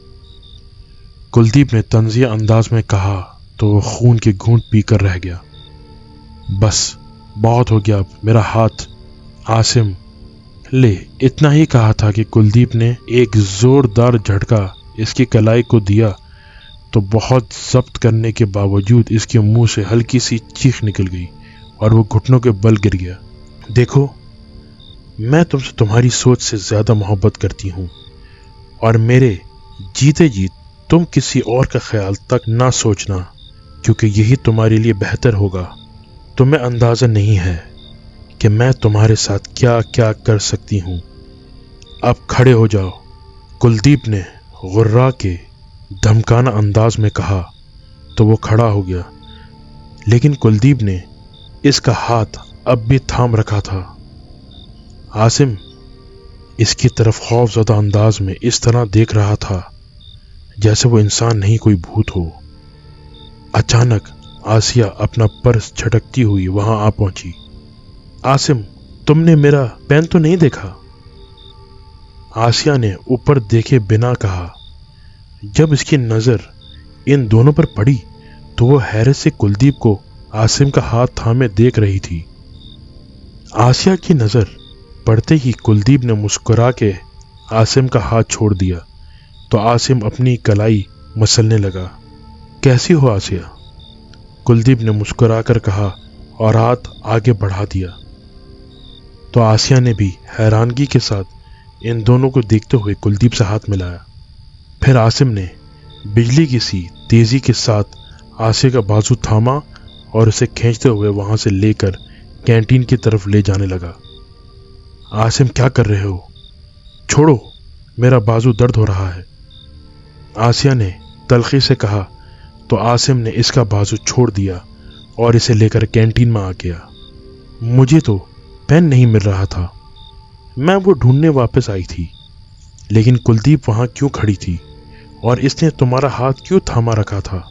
कुलदीप ने तंजिया अंदाज में कहा तो वो खून के घूंट पीकर रह गया। बस बहुत हो गया, अब मेरा हाथ। आसिम ले, इतना ही कहा था कि कुलदीप ने एक जोरदार झटका इसकी कलाई को दिया तो बहुत जब्त करने के बावजूद इसके मुंह से हल्की सी चीख निकल गई और वो घुटनों के बल गिर गया। देखो, मैं तुमसे तुम्हारी सोच से ज्यादा मोहब्बत करती हूं और मेरे जीते जी तुम किसी और का ख्याल तक ना सोचना, क्योंकि यही तुम्हारे लिए बेहतर होगा। तुम्हें अंदाजा नहीं है कि मैं तुम्हारे साथ क्या क्या कर सकती हूं। अब खड़े हो जाओ, कुलदीप ने गुर्रा के धमकाना अंदाज में कहा तो वो खड़ा हो गया, लेकिन कुलदीप ने इसका हाथ अब भी थाम रखा था। आसिम इसकी तरफ खौफजदा अंदाज में इस तरह देख रहा था जैसे वो इंसान नहीं कोई भूत हो। अचानक आसिया अपना पर्स झटकती हुई वहां आ पहुंची। आसिम, तुमने मेरा पेन तो नहीं देखा? आसिया ने ऊपर देखे बिना कहा। जब इसकी नजर इन दोनों पर पड़ी तो वो हैरत से कुलदीप को आसिम का हाथ थामे देख रही थी। आसिया की नजर पड़ते ही कुलदीप ने मुस्कुरा के आसिम का हाथ छोड़ दिया तो आसिम अपनी कलाई मसलने लगा। कैसी हो आसिया? कुलदीप ने मुस्कुराकर कहा और हाथ आगे बढ़ा दिया तो आसिया ने भी हैरानगी के साथ इन दोनों को देखते हुए कुलदीप से हाथ मिलाया। फिर आसिम ने बिजली की सी तेजी के साथ आसिया का बाजू थामा और उसे खींचते हुए वहां से लेकर कैंटीन की तरफ ले जाने लगा। आसिम, क्या कर रहे हो? छोड़ो, मेरा बाजू दर्द हो रहा है, आसिया ने तलखी से कहा तो आसिम ने इसका बाजू छोड़ दिया और इसे लेकर कैंटीन में आ गया। मुझे तो पेन नहीं मिल रहा था, मैं वो ढूंढने वापस आई थी, लेकिन कुलदीप वहां क्यों खड़ी थी और इसने तुम्हारा हाथ क्यों थामा रखा था?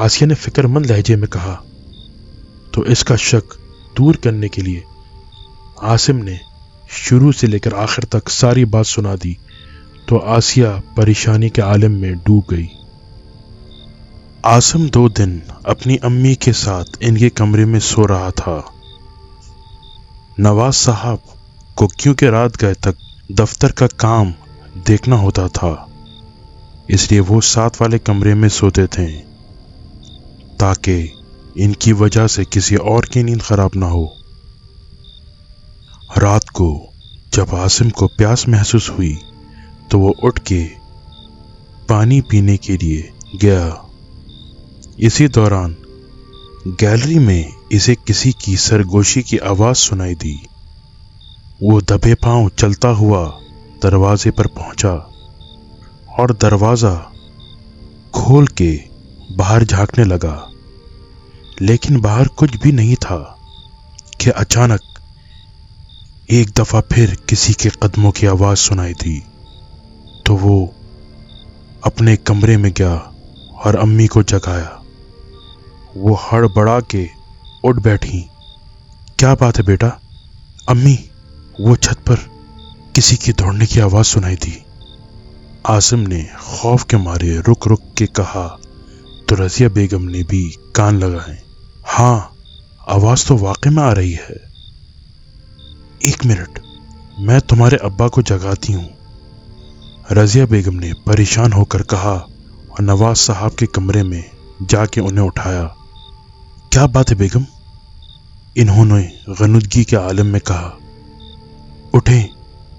आसिया ने फिक्रमंद लहजे में कहा। तो इसका शक दूर करने के लिए आसिम ने शुरू से लेकर आखिर तक सारी बात सुना दी तो आसिया परेशानी के आलम में डूब गई। आसिम 2 दिन अपनी अम्मी के साथ इनके कमरे में सो रहा था। नवाज साहब को क्योंकि रात गए तक दफ्तर का काम देखना होता था, इसलिए वो साथ वाले कमरे में सोते थे ताकि इनकी वजह से किसी और की नींद खराब ना हो। रात को जब आसिम को प्यास महसूस हुई तो वो उठ के पानी पीने के लिए गया। इसी दौरान गैलरी में इसे किसी की सरगोशी की आवाज सुनाई दी। वो दबे पांव चलता हुआ दरवाजे पर पहुंचा और दरवाजा खोल के बाहर झांकने लगा, लेकिन बाहर कुछ भी नहीं था कि अचानक एक दफा फिर किसी के कदमों की आवाज सुनाई दी। तो वो अपने कमरे में गया और अम्मी को जगाया। वो हड़बड़ा के उठ बैठी। क्या बात है बेटा? अम्मी, वो छत पर किसी की दौड़ने की आवाज सुनाई दी। आसिम ने खौफ के मारे रुक रुक के कहा तो रजिया बेगम ने भी कान लगाए। हाँ, आवाज तो वाकई में आ रही है। 1 मिनट, मैं तुम्हारे अब्बा को जगाती हूँ, रजिया बेगम ने परेशान होकर कहा और नवाज साहब के कमरे में जाके उन्हें उठाया। क्या बात है बेगम? इन्होंने गनुदगी के आलम में कहा। उठें,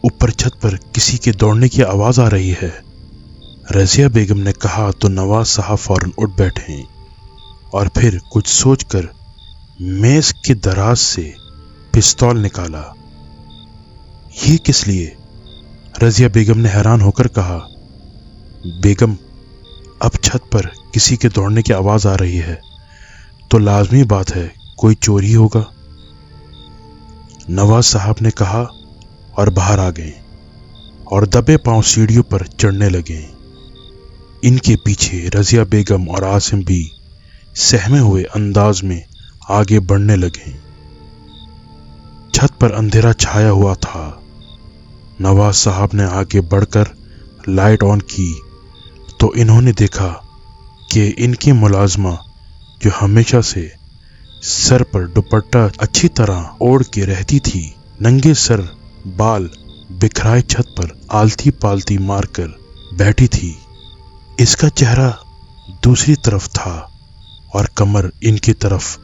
ऊपर छत पर किसी के दौड़ने की आवाज आ रही है, रजिया बेगम ने कहा तो नवाज साहब फौरन उठ बैठे और फिर कुछ सोचकर मेज के दराज से पिस्तौल निकाला। ये किस लिए? रजिया बेगम ने हैरान होकर कहा। बेगम, अब छत पर किसी के दौड़ने की आवाज आ रही है तो लाजमी बात है कोई चोर ही होगा, नवाज साहब ने कहा और बाहर आ गए और दबे पांव सीढ़ियों पर चढ़ने लगे। इनके पीछे रजिया बेगम और आसिम भी सहमे हुए अंदाज में आगे बढ़ने लगे। छत पर अंधेरा छाया हुआ था। नवाज साहब ने आगे बढ़कर लाइट ऑन की तो इन्होंने देखा कि इनकी मुलाजमा, जो हमेशा से सर पर दुपट्टा अच्छी तरह ओढ़ के रहती थी, नंगे सर बाल बिखराए छत पर आलती पालती मारकर बैठी थी। इसका चेहरा दूसरी तरफ था और कमर इनकी तरफ।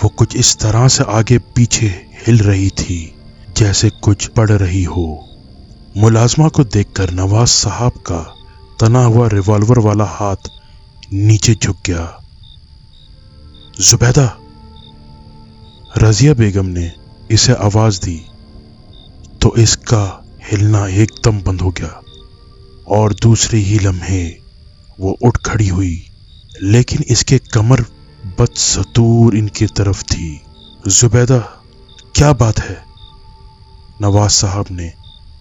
वो कुछ इस तरह से आगे पीछे हिल रही थी जैसे कुछ पढ़ रही हो। मुलाजमा को देखकर नवाज साहब का तना हुआ रिवॉल्वर वाला हाथ नीचे झुक गया। जुबैदा, रजिया बेगम ने इसे आवाज दी तो इसका हिलना एकदम बंद हो गया और दूसरे ही लम्हे वो उठ खड़ी हुई, लेकिन इसके कमर बदस्तूर इनकी तरफ थी। जुबैदा, क्या बात है? नवाज साहब ने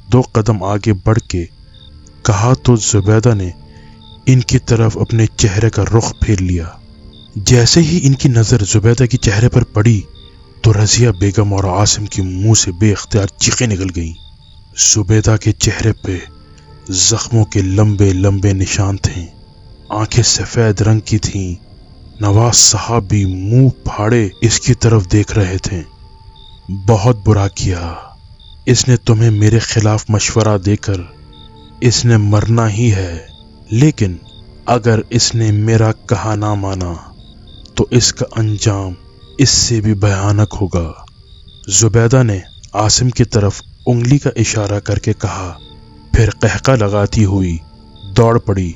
2 कदम आगे बढ़ के कहा तो जुबैदा ने इनकी तरफ अपने चेहरे का रुख फेर लिया। जैसे ही इनकी नजर जुबैदा के चेहरे पर पड़ी तो रजिया बेगम और आसिम के मुंह से बेख्तियार चीखें निकल गईं। जुबैदा के चेहरे पे जख्मों के लंबे लंबे निशान थे, आंखें सफेद रंग की थीं। नवाज साहब भी मुंह फाड़े इसकी तरफ देख रहे थे। बहुत बुरा किया, इसने तुम्हें मेरे खिलाफ मशवरा देकर इसने मरना ही है, लेकिन अगर इसने मेरा कहा ना माना तो इसका अंजाम इससे भी भयानक होगा। जुबैदा ने आसिम की तरफ उंगली का इशारा करके कहा, फिर कहका लगाती हुई दौड़ पड़ी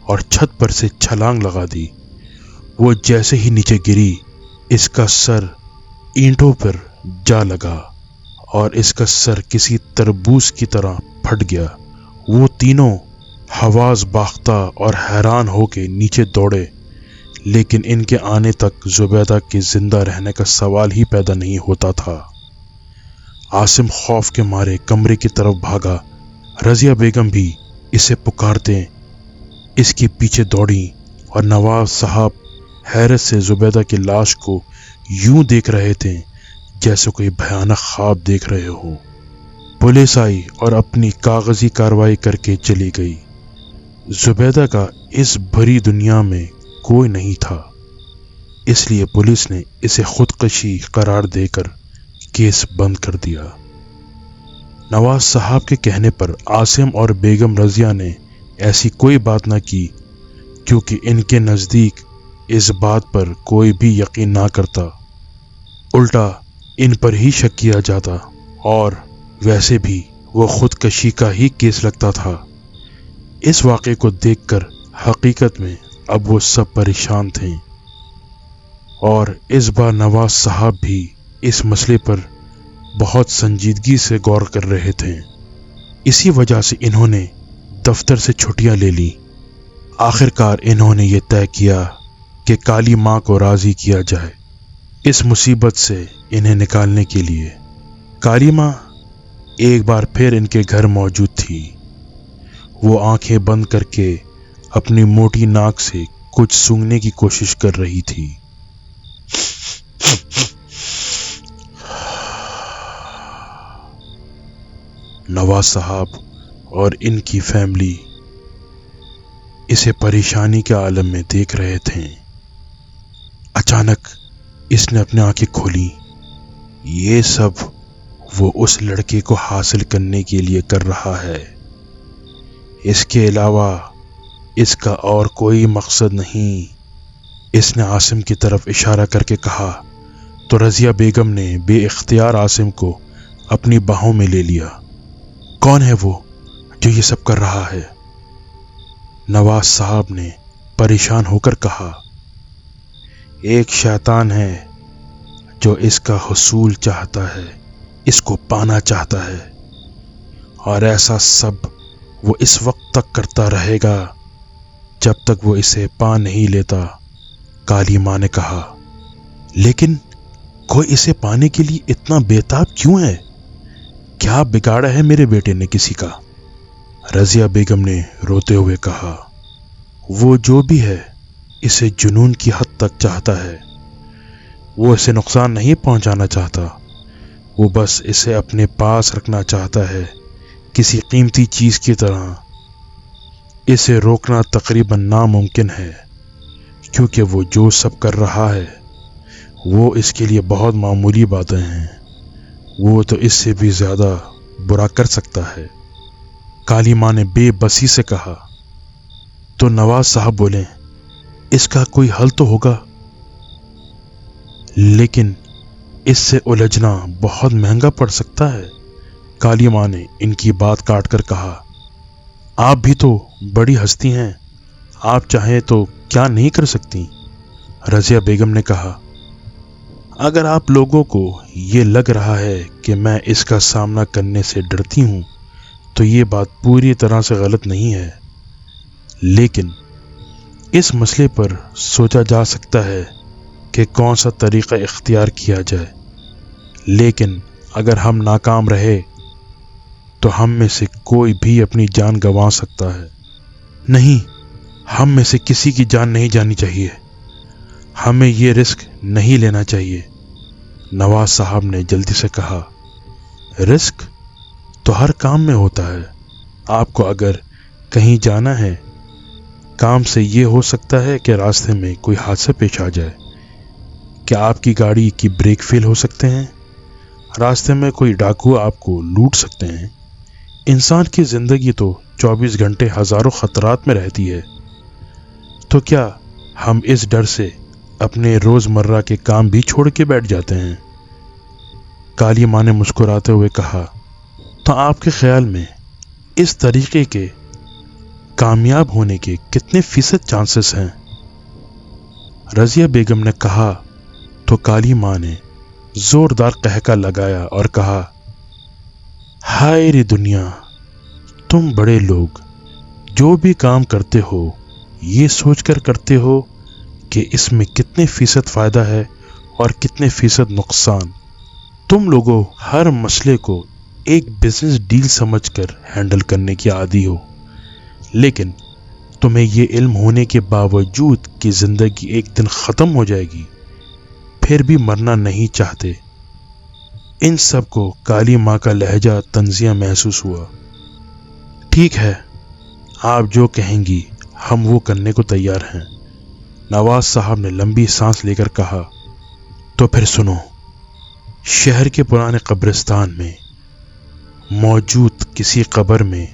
और छत पर से छलांग लगा दी। वो जैसे ही नीचे गिरी, इसका सर ईंटों पर जा लगा और इसका सर किसी तरबूज की तरह फट गया। वो तीनों हवास बाख्ता और हैरान होके नीचे दौड़े, लेकिन इनके आने तक जुबैदा के जिंदा रहने का सवाल ही पैदा नहीं होता था। आसिम खौफ के मारे कमरे की तरफ भागा। रजिया बेगम भी इसे पुकारते اس کے پیچھے دوڑی اور نواز صاحب حیرت سے زبیدہ کی لاش کو یوں دیکھ رہے تھے جیسے کوئی بھیانک خواب دیکھ رہے ہو۔ پولیس آئی اور اپنی کاغذی کارروائی کر کے چلی گئی۔ زبیدہ کا اس بھری دنیا میں کوئی نہیں تھا، اس لیے پولیس نے اسے خودکشی قرار دے کر کیس بند کر دیا۔ نواز صاحب کے کہنے پر عاصم اور بیگم رضیہ نے ایسی کوئی بات نہ کی، کیونکہ ان کے نزدیک اس بات پر کوئی بھی یقین نہ کرتا، الٹا ان پر ہی شک کیا جاتا، اور ویسے بھی وہ خودکشی کا ہی کیس لگتا تھا۔ اس واقعے کو دیکھ کر حقیقت میں اب وہ سب پریشان تھے، اور اس بار نواز صاحب بھی اس مسئلے پر بہت سنجیدگی سے غور کر رہے تھے۔ اسی وجہ سے انہوں نے دفتر سے چھٹیاں لے لی۔ آخر کار انہوں نے یہ طے کیا کہ کالی ماں کو راضی کیا جائے اس مصیبت سے انہیں نکالنے کے لیے۔ کالی ماں ایک بار پھر ان کے گھر موجود تھی۔ وہ آنکھیں بند کر کے اپنی موٹی ناک سے کچھ سونگھنے کی کوشش کر رہی تھی۔ نواز صاحب اور ان کی فیملی اسے پریشانی کے عالم میں دیکھ رہے تھے۔ اچانک اس نے اپنی آنکھیں کھولی۔ یہ سب وہ اس لڑکے کو حاصل کرنے کے لیے کر رہا ہے، اس کے علاوہ اس کا اور کوئی مقصد نہیں۔ اس نے عاصم کی طرف اشارہ کر کے کہا تو رضیہ بیگم نے بے اختیار عاصم کو اپنی باہوں میں لے لیا۔ کون ہے وہ جو یہ سب کر رہا ہے؟ نواز صاحب نے پریشان ہو کر کہا، ایک شیطان ہے جو اس کا حصول چاہتا ہے، اس کو پانا چاہتا ہے، اور ایسا سب وہ اس وقت تک کرتا رہے گا جب تک وہ اسے پا نہیں لیتا۔ کالی ماں نے کہا، لیکن کوئی اسے پانے کے لیے اتنا بےتاب کیوں ہے؟ کیا بگاڑا ہے میرے بیٹے نے کسی کا؟ رضیہ بیگم نے روتے ہوئے کہا، وہ جو بھی ہے اسے جنون کی حد تک چاہتا ہے۔ وہ اسے نقصان نہیں پہنچانا چاہتا، وہ بس اسے اپنے پاس رکھنا چاہتا ہے، کسی قیمتی چیز کی طرح۔ اسے روکنا تقریباً ناممکن ہے، کیونکہ وہ جو سب کر رہا ہے وہ اس کے لیے بہت معمولی باتیں ہیں، وہ تو اس سے بھی زیادہ برا کر سکتا ہے۔ کالی ماں نے بے بسی سے کہا۔ تو نواز صاحب بولے، اس کا کوئی حل تو ہوگا، لیکن اس سے الجھنا بہت مہنگا پڑ سکتا ہے۔ کالی ماں نے ان کی بات کاٹ کر کہا، آپ بھی تو بڑی ہستی ہیں، آپ چاہیں تو کیا نہیں کر سکتی؟ رضیہ بیگم نے کہا، اگر آپ لوگوں کو یہ لگ رہا ہے کہ میں اس کا سامنا کرنے سے ڈرتی ہوں تو یہ بات پوری طرح سے غلط نہیں ہے، لیکن اس مسئلے پر سوچا جا سکتا ہے کہ کون سا طریقہ اختیار کیا جائے، لیکن اگر ہم ناکام رہے تو ہم میں سے کوئی بھی اپنی جان گنوا سکتا ہے۔ نہیں، ہم میں سے کسی کی جان نہیں جانی چاہیے، ہمیں یہ رسک نہیں لینا چاہیے۔ نواز صاحب نے جلدی سے کہا، رسک تو ہر کام میں ہوتا ہے، آپ کو اگر کہیں جانا ہے، کام سے یہ ہو سکتا ہے کہ راستے میں کوئی حادثہ پیش آ جائے، کیا آپ کی گاڑی کی بریک فیل ہو سکتے ہیں، راستے میں کوئی ڈاکو آپ کو لوٹ سکتے ہیں۔ انسان کی زندگی تو 24 گھنٹے ہزاروں خطرات میں رہتی ہے، تو کیا ہم اس ڈر سے اپنے روزمرہ کے کام بھی چھوڑ کے بیٹھ جاتے ہیں؟ کالی ماں نے مسکراتے ہوئے کہا، تو آپ کے خیال میں اس طریقے کے کامیاب ہونے کے کتنے فیصد چانسز ہیں؟ رضیہ بیگم نے کہا تو کالی ماں نے زوردار قہقہ لگایا اور کہا، ہائے رے دنیا، تم بڑے لوگ جو بھی کام کرتے ہو یہ سوچ کر کرتے ہو کہ اس میں کتنے فیصد فائدہ ہے اور کتنے فیصد نقصان۔ تم لوگوں ہر مسئلے کو ایک بزنس ڈیل سمجھ کر ہینڈل کرنے کی عادی ہو، لیکن تمہیں یہ علم ہونے کے باوجود کہ زندگی ایک دن ختم ہو جائے گی پھر بھی مرنا نہیں چاہتے۔ ان سب کو کالی ماں کا لہجہ طنزیہ محسوس ہوا۔ ٹھیک ہے، آپ جو کہیں گی ہم وہ کرنے کو تیار ہیں، نواز صاحب نے لمبی سانس لے کر کہا۔ تو پھر سنو، شہر کے پرانے قبرستان میں موجود کسی قبر میں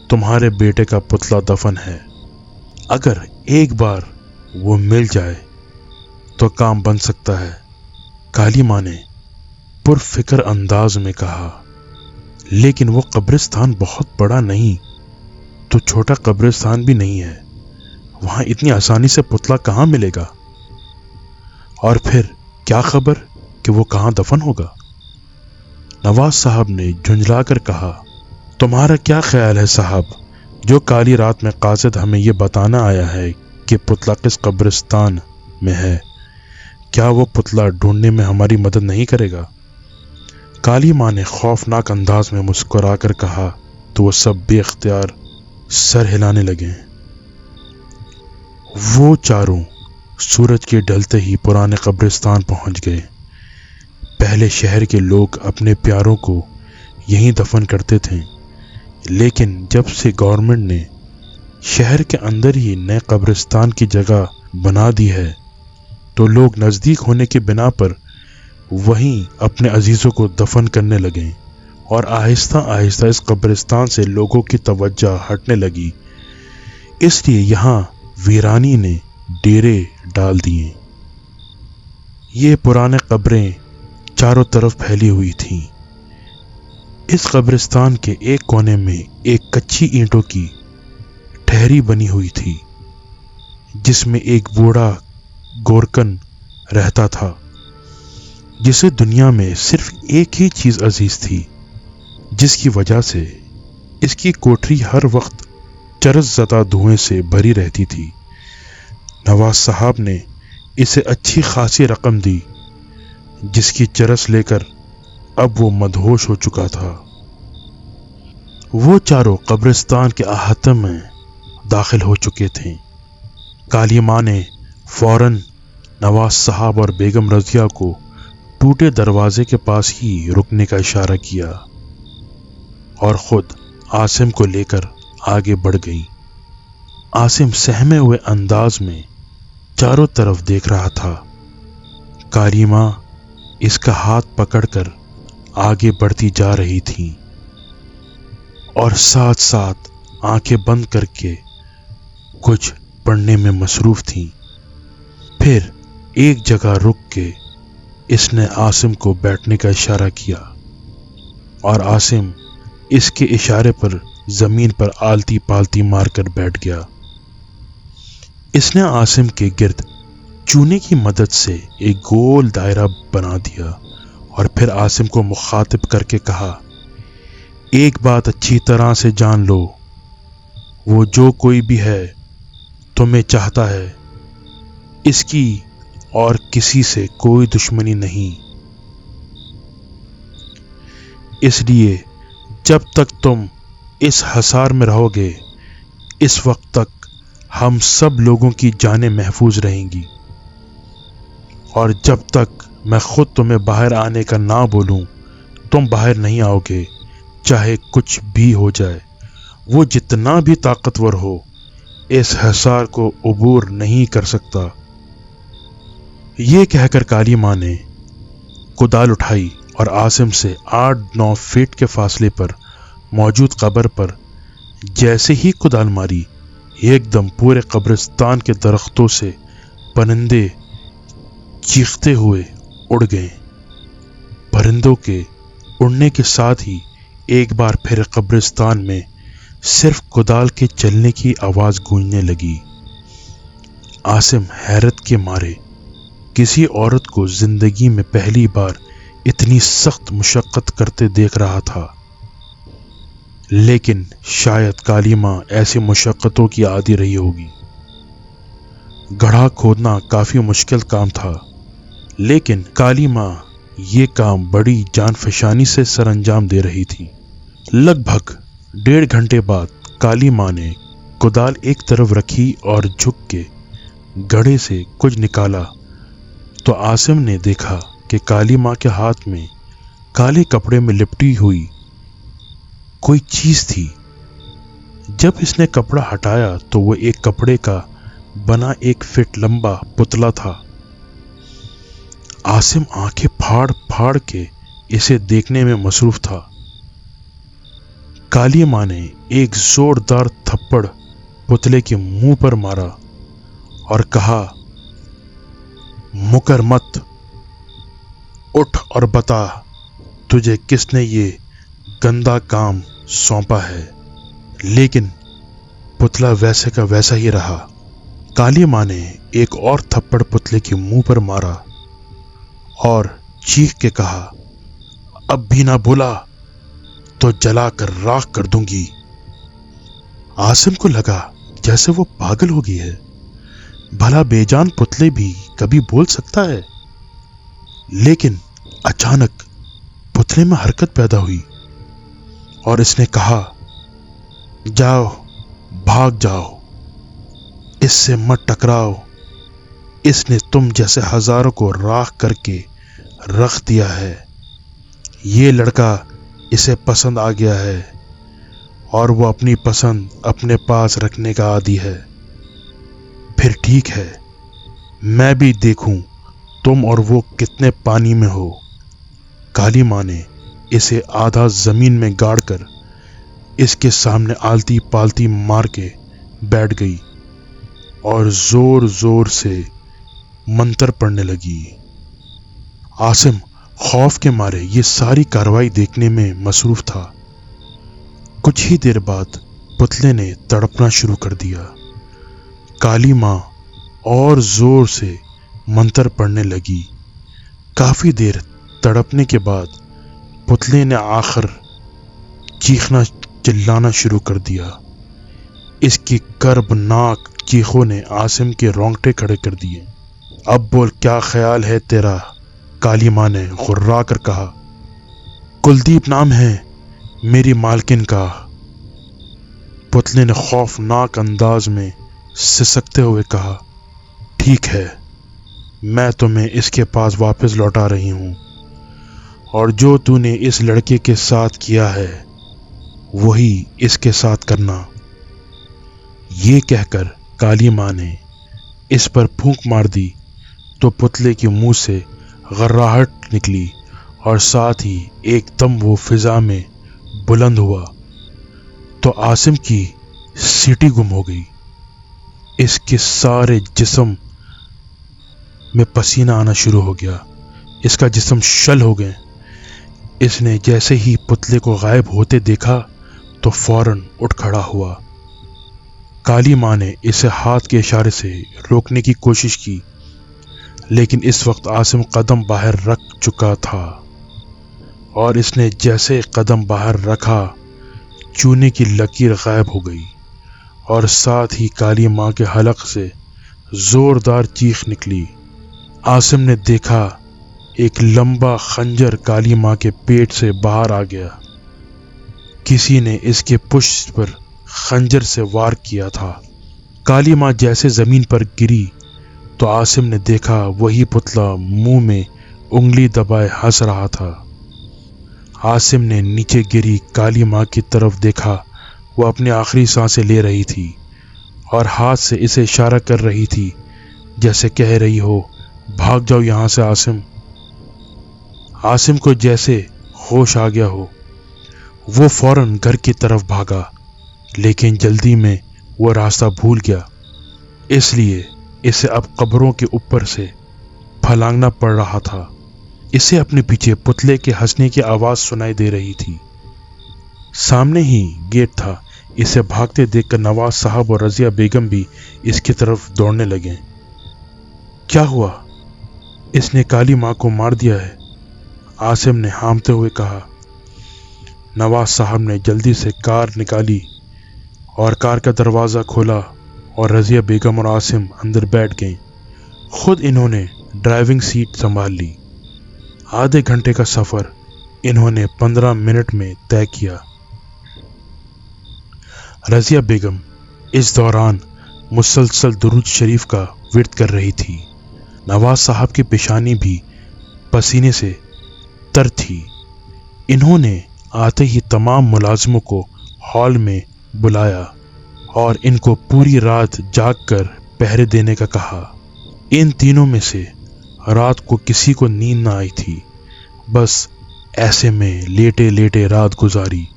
تمہارے بیٹے کا پتلا دفن ہے۔ اگر ایک بار وہ مل جائے تو کام بن سکتا ہے، کالی ماں نے پرفکر انداز میں کہا۔ لیکن وہ قبرستان بہت بڑا نہیں تو چھوٹا قبرستان بھی نہیں ہے، وہاں اتنی آسانی سے پتلا کہاں ملے گا؟ اور پھر کیا خبر کہ وہ کہاں دفن ہوگا؟ نواز صاحب نے جھنجھلا کر کہا۔ تمہارا کیا خیال ہے صاحب، جو کالی رات میں قاصد ہمیں یہ بتانا آیا ہے کہ پتلا کس قبرستان میں ہے، کیا وہ پتلا ڈھونڈنے میں ہماری مدد نہیں کرے گا؟ کالی ماں نے خوفناک انداز میں مسکرا کر کہا تو وہ سب بے اختیار سر ہلانے لگے۔ وہ چاروں سورج کے ڈھلتے ہی پرانے قبرستان پہنچ گئے۔ پہلے شہر کے لوگ اپنے پیاروں کو یہیں دفن کرتے تھے، لیکن جب سے گورنمنٹ نے شہر کے اندر ہی نئے قبرستان کی جگہ بنا دی ہے تو لوگ نزدیک ہونے کی بنا پر وہیں اپنے عزیزوں کو دفن کرنے لگے، اور آہستہ آہستہ اس قبرستان سے لوگوں کی توجہ ہٹنے لگی، اس لیے یہاں ویرانی نے ڈیرے ڈال دیے۔ یہ پرانے قبریں چاروں طرف پھیلی ہوئی تھیں۔ اس قبرستان کے ایک کونے میں ایک کچی اینٹوں کی ٹھہری بنی ہوئی تھی، جس میں ایک بوڑھا گورکن رہتا تھا، جسے دنیا میں صرف ایک ہی چیز عزیز تھی، جس کی وجہ سے اس کی کوٹری ہر وقت چرس زدہ دھوئیں سے بھری رہتی تھی۔ نواز صاحب نے اسے اچھی خاصی رقم دی، جس کی چرس لے کر اب وہ مدہوش ہو چکا تھا۔ وہ چاروں قبرستان کے احاطے میں داخل ہو چکے تھے۔ کالی ماں نے فوراً نواز صاحب اور بیگم رضیہ کو ٹوٹے دروازے کے پاس ہی رکنے کا اشارہ کیا اور خود عاصم کو لے کر آگے بڑھ گئی۔ عاصم سہمے ہوئے انداز میں چاروں طرف دیکھ رہا تھا۔ کالی ماں اس کا ہاتھ پکڑ کر آگے بڑھتی جا رہی تھی اور ساتھ ساتھ آنکھیں بند کر کے کچھ پڑھنے میں مصروف تھی۔ پھر ایک جگہ رک کے اس نے عاصم کو بیٹھنے کا اشارہ کیا اور عاصم اس کے اشارے پر زمین پر آلتی پالتی مار کر بیٹھ گیا۔ اس نے عاصم کے گرد چونے کی مدد سے ایک گول دائرہ بنا دیا اور پھر عاصم کو مخاطب کر کے کہا، ایک بات اچھی طرح سے جان لو، وہ جو کوئی بھی ہے تمہیں چاہتا ہے، اس کی اور کسی سے کوئی دشمنی نہیں، اس لیے جب تک تم اس حصار میں رہو گے اس وقت تک ہم سب لوگوں کی جانیں محفوظ رہیں گی، اور جب تک میں خود تمہیں باہر آنے کا نہ بولوں تم باہر نہیں آؤ گے، چاہے کچھ بھی ہو جائے۔ وہ جتنا بھی طاقتور ہو اس حصار کو عبور نہیں کر سکتا۔ یہ کہہ کر کالی ماں نے کدال اٹھائی اور عاصم سے 8-9 فٹ کے فاصلے پر موجود قبر پر جیسے ہی کدال ماری، ایک دم پورے قبرستان کے درختوں سے پرندے چیختے ہوئے اڑ گئے۔ پرندوں کے اڑنے کے ساتھ ہی ایک بار پھر قبرستان میں صرف کدال کے چلنے کی آواز گونجنے لگی۔ عاصم حیرت کے مارے کسی عورت کو زندگی میں پہلی بار اتنی سخت مشقت کرتے دیکھ رہا تھا، لیکن شاید کالی ماں ایسی مشقتوں کی عادی رہی ہوگی۔ گڑھا کھودنا کافی مشکل کام تھا، لیکن کالی ماں یہ کام بڑی جان فشانی سے سر انجام دے رہی تھی۔ لگ بھگ 1.5 گھنٹے بعد کالی ماں نے कुदाल एक तरफ रखी और झुक के गड्ढे से कुछ निकाला तो आसिम ने देखा कि काली माँ के हाथ में काले कपड़े में लिपटी हुई कोई चीज थी। जब इसने कपड़ा हटाया तो वो एक कपड़े का बना 1 फीट लंबा पुतला था। आसिम आंखें फाड़ फाड़ के इसे देखने में मसरूफ था। काली माँ ने एक जोरदार थप्पड़ पुतले के मुंह पर मारा और कहा, मुकर मत, उठ और बता तुझे किसने ये गंदा काम सौंपा है। लेकिन पुतला वैसे का वैसा ही रहा। काली माँ ने एक और थप्पड़ पुतले के मुंह पर मारा और चीख के कहा, अब भी ना बोला तो जलाकर राख कर दूंगी। आसिम को लगा जैसे वो पागल हो गई है। भला बेजान पुतले भी कभी बोल सकता है? लेकिन अचानक पुतले में हरकत पैदा हुई और इसने कहा, जाओ, भाग जाओ, इससे मत टकराओ। इसने तुम जैसे हजारों को राख करके रख दिया है। ये लड़का इसे पसंद आ गया है और वो अपनी पसंद अपने पास रखने का आदी है। फिर ठीक है, मैं भी देखूं तुम और वो कितने पानी में हो। काली माँ ने इसे आधा जमीन में गाड़कर इसके सामने आलती पालती मार के बैठ गई और जोर जोर से मंत्र पढ़ने लगी। आसिम खौफ के मारे ये सारी कार्रवाई देखने में मसरूफ था। कुछ ही देर बाद पुतले ने तड़पना शुरू कर दिया। काली माँ और जोर से मंत्र पढ़ने लगी। काफी देर तड़पने के बाद पुतले ने आखिर चीखना चिल्लाना शुरू कर दिया। इसकी कर्बनाक चीखों ने आसिम के रोंगटे खड़े कर दिए। अब बोल, क्या ख्याल है तेरा? काली माँ ने गुर्रा कर कहा। कुलदीप नाम है मेरी मालकिन का। पुतले ने खौफनाक अंदाज में सिसकते हुए कहा, ठीक है, मैं तुम्हें इसके पास वापस लौटा रही हूं और जो तूने इस लड़के के साथ किया है वही इसके साथ करना। ये कहकर काली माँ ने इस पर फूंक मार दी तो पुतले के मुंह से गर्राहट निकली और साथ ही एकदम वो फिजा में बुलंद हुआ तो आसिम की सीटी गुम हो गई। इसके सारे जिस्म में पसीना आना शुरू हो गया। इसका जिस्म शल हो गए। इसने जैसे ही पुतले को गायब होते देखा तो फौरन उठ खड़ा हुआ। काली माँ ने इसे हाथ के इशारे से रोकने की कोशिश की, लेकिन इस वक्त आसिम कदम बाहर रख चुका था और इसने जैसे कदम बाहर रखा, चूने की लकीर गायब हो गई और साथ ही काली माँ के हलक से जोरदार चीख निकली। आसिम ने देखा एक लंबा खंजर काली माँ के पेट से बाहर आ गया। किसी ने इसके पुष्ट पर खंजर से वार किया था। काली माँ जैसे जमीन पर गिरी तो आसिम ने देखा वही पुतला मुंह में उंगली दबाए हंस रहा था। आसिम ने नीचे गिरी काली माँ की तरफ देखा। वो अपनी आखिरी सांसें ले रही थी और हाथ से इसे इशारा कर रही थी, जैसे कह रही हो, भाग जाओ यहां से आसिम। आसिम को जैसे होश आ गया हो, वो फौरन घर की तरफ भागा, लेकिन जल्दी में वो रास्ता भूल गया। इसलिए इसे अब कब्रों के ऊपर से फलांगना पड़ रहा था। इसे अपने पीछे पुतले के हंसने की आवाज सुनाई दे रही थी। सामने ही गेट था। इसे भागते देखकर नवाज साहब और रजिया बेगम भी इसकी तरफ दौड़ने लगे। क्या हुआ? इसने काली माँ को मार दिया है? आसिम ने हामते हुए कहा। नवाज साहब ने जल्दी से कार निकाली और कार का दरवाज़ा खोला और रजिया बेगम और आसिम अंदर बैठ गए। खुद इन्होंने ड्राइविंग सीट संभाल ली। आधे घंटे का सफ़र इन्होंने 15 मिनट में तय किया। रजिया बेगम इस दौरान मुसलसल दुरूद शरीफ का विर्द कर रही थी। नवाज साहब की पेशानी भी पसीने से तर थी। इन्होंने आते ही तमाम मुलाजिमों को हॉल में बुलाया और इनको पूरी रात जाग कर पहरे देने का कहा। इन तीनों में से रात को किसी को नींद न आई थी। बस ऐसे में लेटे लेटे रात गुजारी।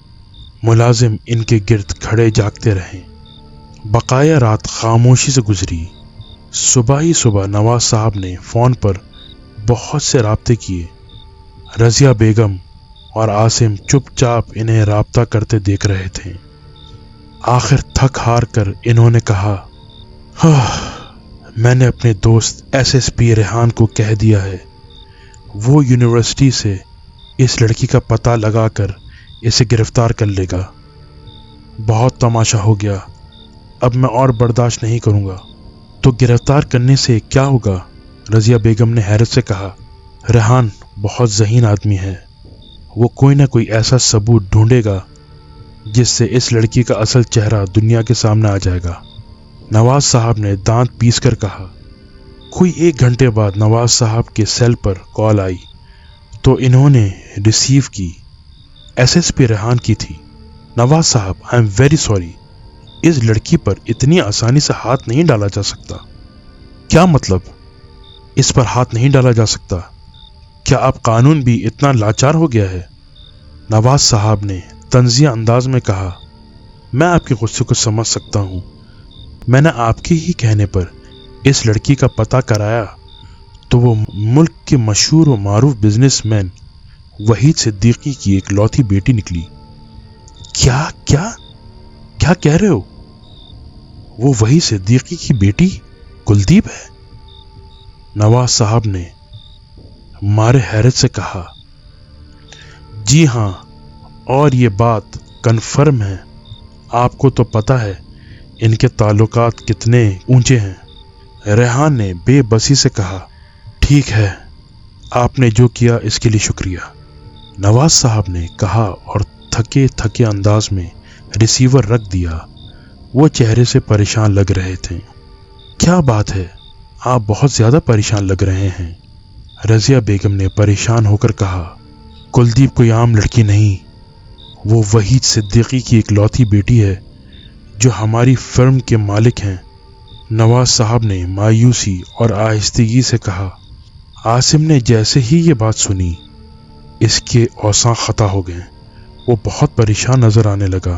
मुलाजिम इनके गिर्द खड़े जागते रहे। बकाया रात खामोशी से गुजरी। सुबह ही सुबह नवाज साहब ने फ़ोन पर बहुत से राब्ते किए। रज़िया बेगम और आसिम चुपचाप इन्हें राब्ता करते देख रहे थे। आखिर थक हार कर इन्होंने कहा, मैंने अपने दोस्त SSP रेहान को कह दिया है। वो यूनिवर्सिटी से इस लड़की का पता लगाकर इसे गिरफ्तार कर लेगा। बहुत तमाशा हो गया, अब मैं और बर्दाश्त नहीं करूँगा। तो गिरफ्तार करने से क्या होगा? रज़िया बेगम ने हैरत से कहा। रेहान बहुत ज़हीन आदमी है। वो कोई ना कोई ऐसा सबूत ढूंढेगा जिससे इस लड़की का असल चेहरा दुनिया के सामने आ जाएगा। नवाज साहब ने दांत पीस कर कहा। कोई 1 घंटे बाद नवाज साहब के सेल पर कॉल आई तो इन्होंने रिसीव की। SSP रेहान की थी। नवाज साहब, आई एम वेरी सॉरी, इस लड़की पर इतनी आसानी से हाथ नहीं डाला जा सकता। क्या मतलब? इस पर हाथ नहीं डाला जा सकता? क्या अब कानून भी इतना लाचार हो गया है? नवाज साहब ने तंजिया अंदाज में कहा। मैं आपके गुस्से को समझ सकता हूं। मैंने आपके ही कहने पर इस लड़की का पता कराया तो वो मुल्क के मशहूर व मारूफ बिजनेसमैन वहीद सिद्दीकी की एक लौती बेटी निकली। क्या क्या क्या कह रहे हो? वो वहीद सिद्दीकी की बेटी कुलदीप है? नवाज साहब ने मारे हैरत से कहा। जी हां, और ये बात कन्फर्म है। आपको तो पता है इनके ताल्लुकात कितने ऊंचे हैं। रेहान ने बेबसी से कहा। ठीक है, आपने जो किया इसके लिए शुक्रिया, नवाज साहब ने कहा और थके थके अंदाज में रिसीवर रख दिया। वो चेहरे से परेशान लग रहे थे। क्या बात है, आप बहुत ज्यादा परेशान लग रहे हैं, रज़िया बेगम ने परेशान होकर कहा। कुलदीप कोई आम लड़की नहीं, वो वहीद सिद्दीकी की एक लौती बेटी है जो हमारी फर्म के मालिक हैं। नवाज साहब ने मायूसी और आहिस्तगी से कहा। आसिम ने जैसे ही ये बात सुनी इसके औसां खता हो गए। वो बहुत परेशान नजर आने लगा,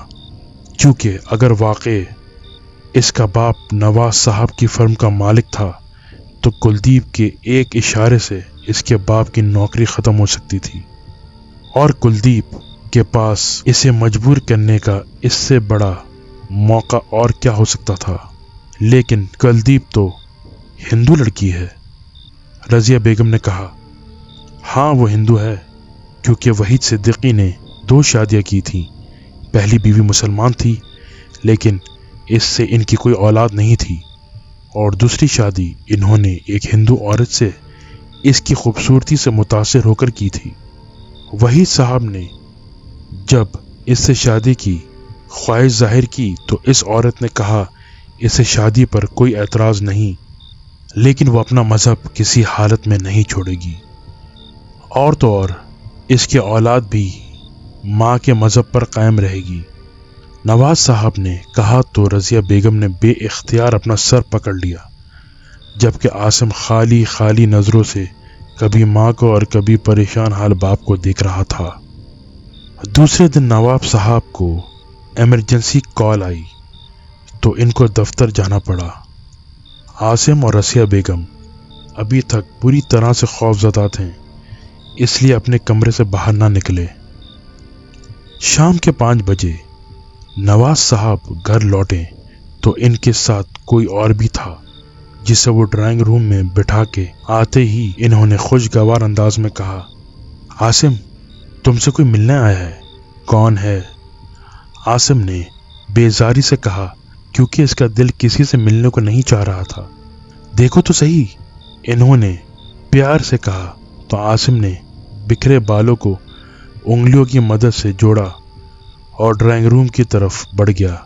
क्योंकि अगर वाकई इसका बाप नवाज साहब की फर्म का मालिक था तो कुलदीप के एक इशारे से इसके बाप की नौकरी ख़त्म हो सकती थी और कुलदीप के पास इसे मजबूर करने का इससे बड़ा मौका और क्या हो सकता था। लेकिन कुलदीप तो हिंदू लड़की है, रज़िया बेगम ने कहा। हाँ, वो हिंदू है, क्योंकि वहीद सिद्दीकी ने 2 शादियां की थी। पहली बीवी मुसलमान थी, लेकिन इससे इनकी कोई औलाद नहीं थी, और दूसरी शादी इन्होंने एक हिंदू औरत से इसकी खूबसूरती से मुतासिर होकर की थी। वहीद साहब ने जब इससे शादी की ख्वाहिश जाहिर की तो इस औरत ने कहा इसे शादी पर कोई एतराज़ नहीं, लेकिन वो अपना मज़हब किसी हालत में नहीं छोड़ेगी। और तो और इसके औलाद भी माँ के मज़हब पर कायम रहेगी। नवाज साहब ने कहा तो रज़िया बेगम ने बेइख्तियार अपना सर पकड़ लिया, जबकि आसिम खाली खाली नज़रों से कभी माँ को और कभी परेशान हाल बाप को देख रहा था। दूसरे दिन नवाब साहब को इमरजेंसी कॉल आई तो इनको दफ्तर जाना पड़ा। आसिम और रज़िया बेगम अभी तक पूरी तरह से खौफज़दा थे, इसलिए अपने कमरे से बाहर ना निकले। शाम के 5 बजे नवाज साहब घर लौटे तो इनके साथ कोई और भी था, जिसे वो ड्राइंग रूम में बिठा के आते ही इन्होंने खुशगवार अंदाज में कहा, आसिम, तुमसे कोई मिलने आया है। कौन है? आसिम ने बेजारी से कहा, क्योंकि इसका दिल किसी से मिलने को नहीं चाह रहा था। देखो तो सही, इन्होंने प्यार से कहा तो आसिम ने बिखरे बालों को उंगलियों की मदद से जोड़ा और ड्राइंग रूम की तरफ बढ़ गया।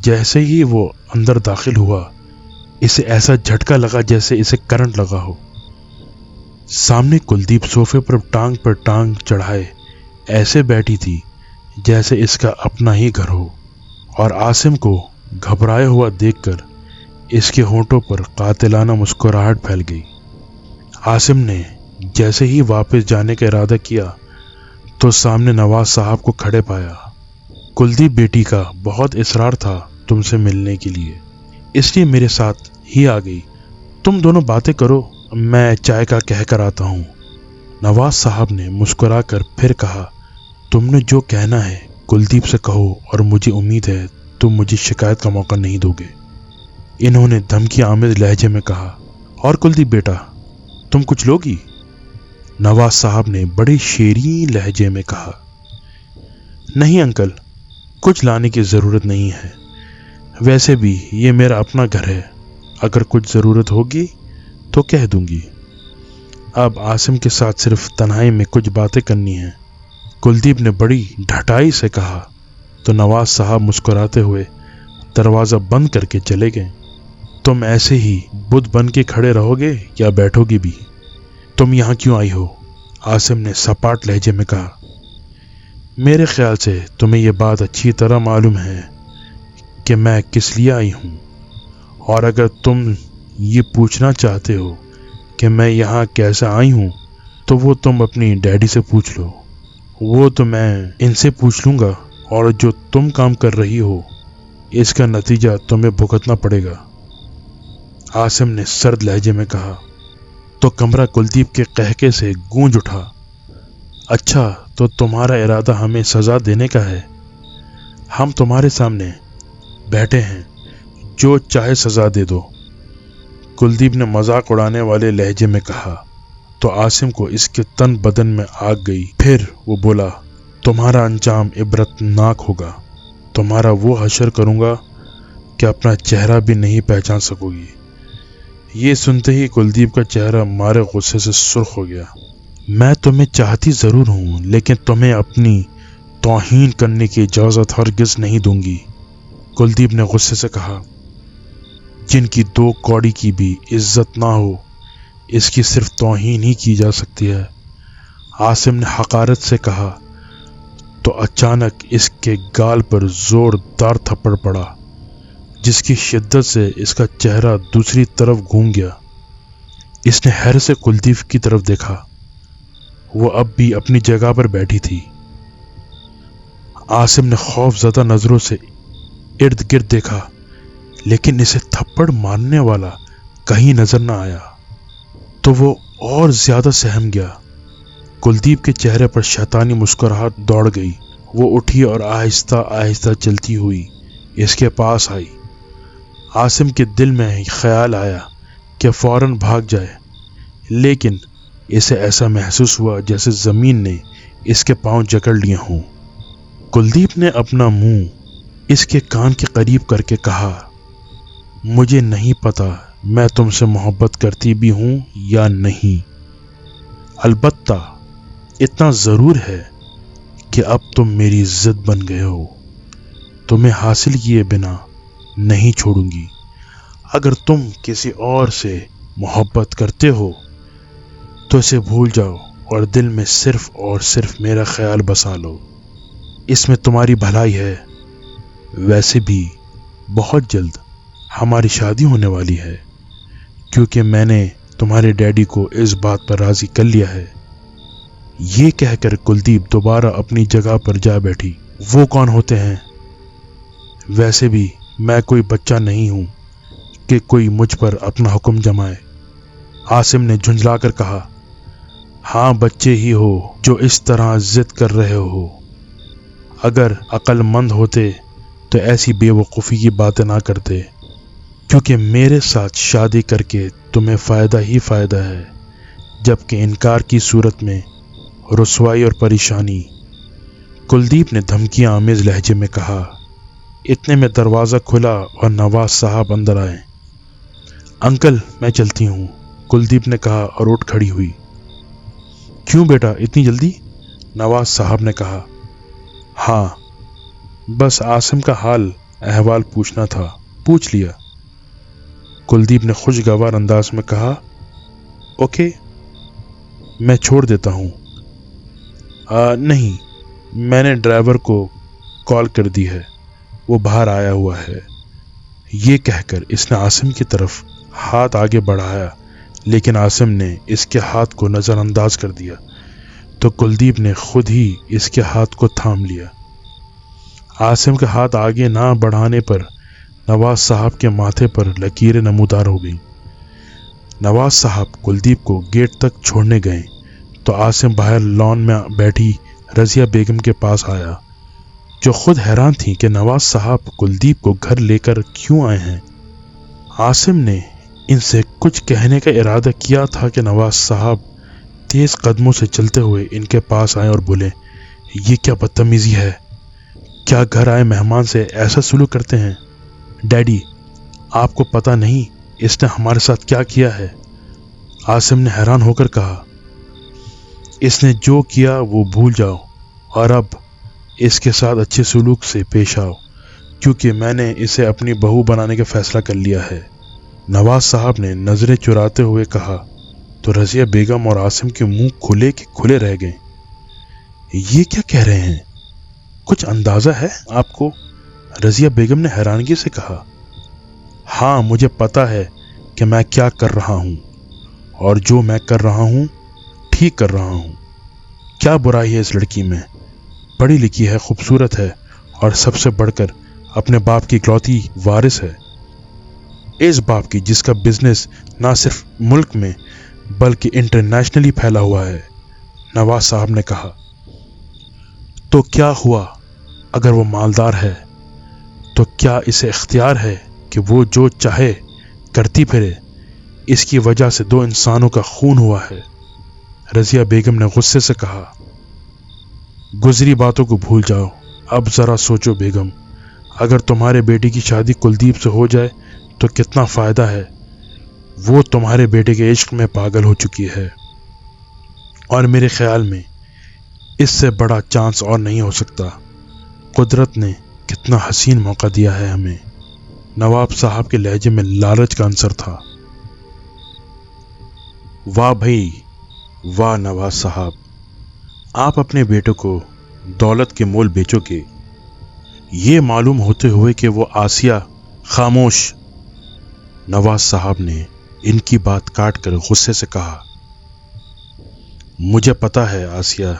जैसे ही वो अंदर दाखिल हुआ, इसे ऐसा झटका लगा जैसे इसे करंट लगा हो। सामने कुलदीप सोफे पर टांग चढ़ाए ऐसे बैठी थी जैसे इसका अपना ही घर हो, और आसिम को घबराया हुआ देखकर इसके होंठों पर कातिलाना मुस्कुराहट फैल गई। आसिम ने जैसे ही वापस जाने का इरादा किया तो सामने नवाज साहब को खड़े पाया। कुलदीप बेटी का बहुत इसरार था तुमसे मिलने के लिए, इसलिए मेरे साथ ही आ गई। तुम दोनों बातें करो, मैं चाय का कह कर आता हूँ। नवाज साहब ने मुस्कुराकर फिर कहा, तुमने जो कहना है कुलदीप से कहो, और मुझे उम्मीद है तुम मुझे शिकायत का मौका नहीं दोगे। इन्होंने धमकी आमेज लहजे में कहा, और कुलदीप बेटा तुम कुछ लोगी? नवाज साहब ने बड़े शेरी लहजे में कहा, नहीं अंकल, कुछ लाने की जरूरत नहीं है। वैसे भी ये मेरा अपना घर है, अगर कुछ जरूरत होगी तो कह दूंगी। अब आसिम के साथ सिर्फ तन्हाई में कुछ बातें करनी है, कुलदीप ने बड़ी ढटाई से कहा। तो नवाज साहब मुस्कुराते हुए दरवाजा बंद करके चले गए। तुम ऐसे ही बुद्ध बन के खड़े रहोगे या बैठोगी भी? तुम यहाँ क्यों आई हो? आसिम ने सपाट लहजे में कहा। मेरे ख्याल से तुम्हें यह बात अच्छी तरह मालूम है कि मैं किस लिए आई हूँ, और अगर तुम ये पूछना चाहते हो कि मैं यहाँ कैसे आई हूँ तो वो तुम अपनी डैडी से पूछ लो। वो तो मैं इनसे पूछ लूँगा, और जो तुम काम कर रही हो इसका नतीजा तुम्हें भुगतना पड़ेगा। आसिम ने सर्द लहजे में कहा। तो कमरा कुलदीप के कहके से गूंज उठा। अच्छा, तो तुम्हारा इरादा हमें सजा देने का है? हम तुम्हारे सामने बैठे हैं, जो चाहे सजा दे दो, कुलदीप ने मजाक उड़ाने वाले लहजे में कहा। तो आसिम को इसके तन बदन में आग गई। फिर वो बोला, तुम्हारा अंजाम इबरतनाक होगा। तुम्हारा वो हशर करूंगा कि अपना चेहरा भी नहीं पहचान सकोगी। ये सुनते ही कुलदीप का चेहरा मारे गुस्से से सुर्ख हो गया। मैं तुम्हें चाहती जरूर हूं, लेकिन तुम्हें अपनी तौहीन करने की इजाजत हरगिज नहीं दूंगी, कुलदीप ने गुस्से से कहा। जिनकी दो कौड़ी की भी इज्जत ना हो, इसकी सिर्फ तौहीन ही की जा सकती है, आसिम ने हकारत से कहा। तो अचानक इसके गाल पर जोरदार थप्पड़ पड़ा, जिसकी शिद्दत से इसका चेहरा दूसरी तरफ घूम गया। इसने हैरत से कुलदीप की तरफ देखा। वो अब भी अपनी जगह पर बैठी थी। आसिम ने खौफजदा नजरों से इर्द गिर्द देखा, लेकिन इसे थप्पड़ मारने वाला कहीं नजर न आया। तो वो और ज्यादा सहम गया। कुलदीप के चेहरे पर शैतानी मुस्कुराहट दौड़ गई। वो उठी और आहिस्ता आहिस्ता चलती हुई इसके पास आई। आसिम के दिल में ख्याल आया कि फौरन भाग जाए, लेकिन इसे ऐसा महसूस हुआ जैसे जमीन ने इसके पांव जकड़ लिए हों। कुलदीप ने अपना मुंह इसके कान के करीब करके कहा, मुझे नहीं पता मैं तुमसे मोहब्बत करती भी हूं या नहीं, अलबत्ता इतना जरूर है कि अब तुम मेरी जिद बन गए हो। तुम्हें हासिल किए बिना नहीं छोड़ूंगी। अगर तुम किसी और से मोहब्बत करते हो तो इसे भूल जाओ और दिल में सिर्फ और सिर्फ मेरा ख्याल बसा लो। इसमें तुम्हारी भलाई है। वैसे भी बहुत जल्द हमारी शादी होने वाली है, क्योंकि मैंने तुम्हारे डैडी को इस बात पर राजी कर लिया है। ये कहकर कुलदीप दोबारा अपनी जगह पर जा बैठी। वो कौन होते हैं? वैसे भी मैं कोई बच्चा नहीं हूं कि कोई मुझ पर अपना हुक्म जमाए, आसिम ने झुंझलाकर कहा। हाँ, बच्चे ही हो जो इस तरह जिद कर रहे हो। अगर अक्लमंद होते तो ऐसी बेवकूफ़ी की बातें ना करते, क्योंकि मेरे साथ शादी करके तुम्हें फ़ायदा ही फ़ायदा है, जबकि इनकार की सूरत में रुसवाई और परेशानी, कुलदीप ने धमकियां आमेज लहजे में कहा। इतने में दरवाज़ा खुला और नवाज साहब अंदर आए। अंकल, मैं चलती हूँ, कुलदीप ने कहा और उठ खड़ी हुई। क्यों बेटा, इतनी जल्दी? नवाज साहब ने कहा। हाँ, बस आसिम का हाल अहवाल पूछना था, पूछ लिया। कुलदीप ने खुशगवार अंदाज में कहा, ओके, मैं छोड़ देता हूँ। नहीं, मैंने ड्राइवर को कॉल कर दी है, वो बाहर आया हुआ है। ये कहकर इसने आसिम की तरफ हाथ आगे बढ़ाया, लेकिन आसिम ने इसके हाथ को नज़रअंदाज कर दिया तो कुलदीप ने खुद ही इसके हाथ को थाम लिया। आसिम के हाथ आगे ना बढ़ाने पर नवाज साहब के माथे पर लकीरें नमूदार हो गईं। नवाज साहब कुलदीप को गेट तक छोड़ने गए तो आसिम बाहर लॉन में बैठी रजिया बेगम के पास आया, जो खुद हैरान थी कि नवाज साहब कुलदीप को घर लेकर क्यों आए हैं। आसिम ने इनसे कुछ कहने का इरादा किया था कि नवाज साहब तेज कदमों से चलते हुए इनके पास आए और बोले, ये क्या बदतमीजी है, क्या घर आए मेहमान से ऐसा सलूक करते हैं? डैडी, आपको पता नहीं इसने हमारे साथ क्या किया है? आसिम ने हैरान होकर कहा, इसने जो किया वो भूल जाओ और अब इसके साथ अच्छे सलूक से पेश आओ, क्योंकि मैंने इसे अपनी बहू बनाने का फैसला कर लिया है। नवाज साहब ने नजरें चुराते हुए कहा तो रजिया बेगम और आसिम के मुंह खुले के खुले रह गए। ये क्या कह रहे हैं, कुछ अंदाजा है आपको? रजिया बेगम ने हैरानगी से कहा, हाँ, मुझे पता है कि मैं क्या कर रहा हूं और जो मैं कर रहा हूं ठीक कर रहा हूं। क्या बुराई है इस लड़की में? पढ़ी लिखी है, खूबसूरत है और सबसे बढ़कर अपने बाप की इकलौती वारिस है। इस बाप की जिसका बिजनेस ना सिर्फ मुल्क में बल्कि इंटरनेशनली फैला हुआ है। नवाज साहब ने कहा, तो क्या हुआ अगर वो मालदार है तो क्या इसे इख्तियार है कि वो जो चाहे करती फिरे? इसकी वजह से दो इंसानों का खून हुआ है। रजिया बेगम ने गुस्से से कहा, गुजरी बातों को भूल जाओ, अब जरा सोचो बेगम, अगर तुम्हारे बेटे की शादी कुलदीप से हो जाए तो कितना फायदा है। वो तुम्हारे बेटे के इश्क में पागल हो चुकी है और मेरे ख्याल में इससे बड़ा चांस और नहीं हो सकता। कुदरत ने कितना हसीन मौका दिया है हमें। नवाब साहब के लहजे में लालच का अंसर था। वाह भाई वाह नवाज साहब, आप अपने बेटे को दौलत के मोल बेचोगे, ये मालूम होते हुए कि वो आसिया। खामोश, नवाज साहब ने इनकी बात काटकर गुस्से से कहा, मुझे पता है आसिया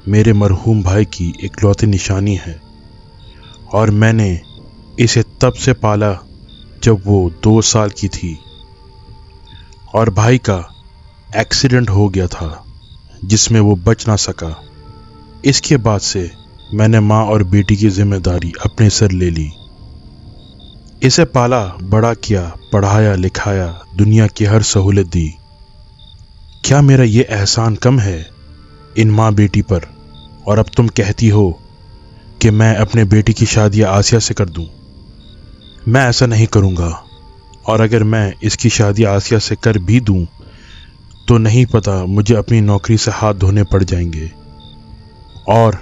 मेरे मरहूम भाई की इकलौती निशानी है और मैंने इसे तब से पाला जब वो 2 साल की थी और भाई का एक्सीडेंट हो गया था जिसमें वो बच ना सका। इसके बाद से मैंने माँ और बेटी की जिम्मेदारी अपने सर ले ली। इसे पाला, बड़ा किया, पढ़ाया लिखाया, दुनिया की हर सहूलत दी। क्या मेरा ये एहसान कम है इन माँ बेटी पर? और अब तुम कहती हो कि मैं अपने बेटी की शादी आसिया से कर दूं। मैं ऐसा नहीं करूँगा, और अगर मैं इसकी शादी आसिया से कर भी दूं तो नहीं पता मुझे अपनी नौकरी से हाथ धोने पड़ जाएंगे। और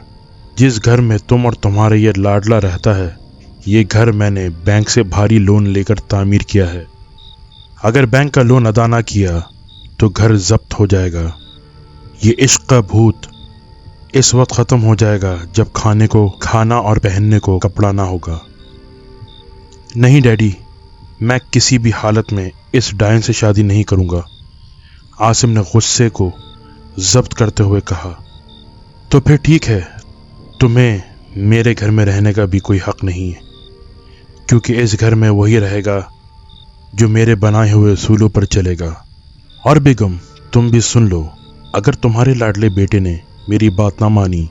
जिस घर में तुम और तुम्हारा ये लाडला रहता है, ये घर मैंने बैंक से भारी लोन लेकर तामीर किया है। अगर बैंक का लोन अदा ना किया तो घर जब्त हो जाएगा। ये इश्क का भूत इस वक्त ख़त्म हो जाएगा जब खाने को खाना और पहनने को कपड़ा ना होगा। नहीं डैडी, मैं किसी भी हालत में इस डायन से शादी नहीं करूँगा। आसिम ने गुस्से को जब्त करते हुए कहा, तो फिर ठीक है, तुम्हें मेरे घर में रहने का भी कोई हक नहीं है, क्योंकि इस घर में वही रहेगा जो मेरे बनाए हुए असूलों पर चलेगा। और बेगम, तुम भी सुन लो, अगर तुम्हारे लाडले बेटे ने मेरी बात ना मानी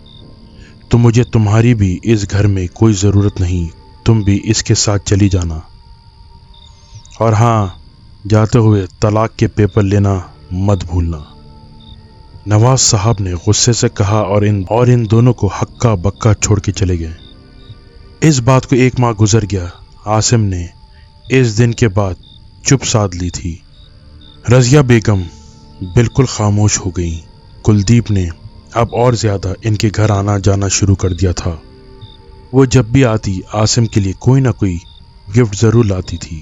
तो मुझे तुम्हारी भी इस घर में कोई ज़रूरत नहीं, तुम भी इसके साथ चली जाना। और हाँ, जाते हुए तलाक के पेपर लेना मत भूलना। नवाज साहब ने गुस्से से कहा और इन दोनों को हक्का बक्का छोड़ के चले गए। इस बात को 1 माह गुजर गया। आसिम ने इस दिन के बाद चुप साध ली थी। रजिया बेगम बिल्कुल खामोश हो गई। कुलदीप ने अब और ज़्यादा इनके घर आना जाना शुरू कर दिया था। وہ جب بھی آتی عاصم کے لیے کوئی نہ کوئی گفٹ ضرور لاتی تھی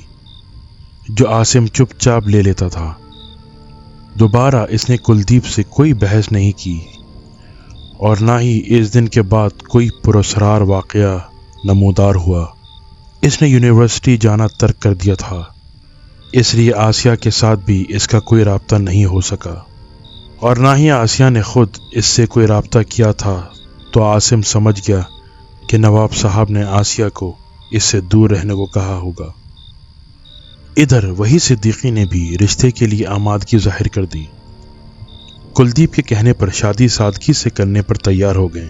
جو عاصم چپ چاپ لے لیتا تھا۔ دوبارہ اس نے کلدیپ سے کوئی بحث نہیں کی اور نہ ہی اس دن کے بعد کوئی پراسرار واقعہ نمودار ہوا۔ اس نے یونیورسٹی جانا ترک کر دیا تھا، اس لیے آسیہ کے ساتھ بھی اس کا کوئی رابطہ نہیں ہو سکا، اور نہ ہی آسیہ نے خود اس سے کوئی رابطہ کیا تھا۔ تو عاصم سمجھ گیا کہ نواب صاحب نے آسیہ کو اس سے دور رہنے کو کہا ہوگا۔ ادھر وہی صدیقی نے بھی رشتے کے لیے آمادگی ظاہر کر دی۔ کلدیپ کے کہنے پر شادی سادگی سے کرنے پر تیار ہو گئے۔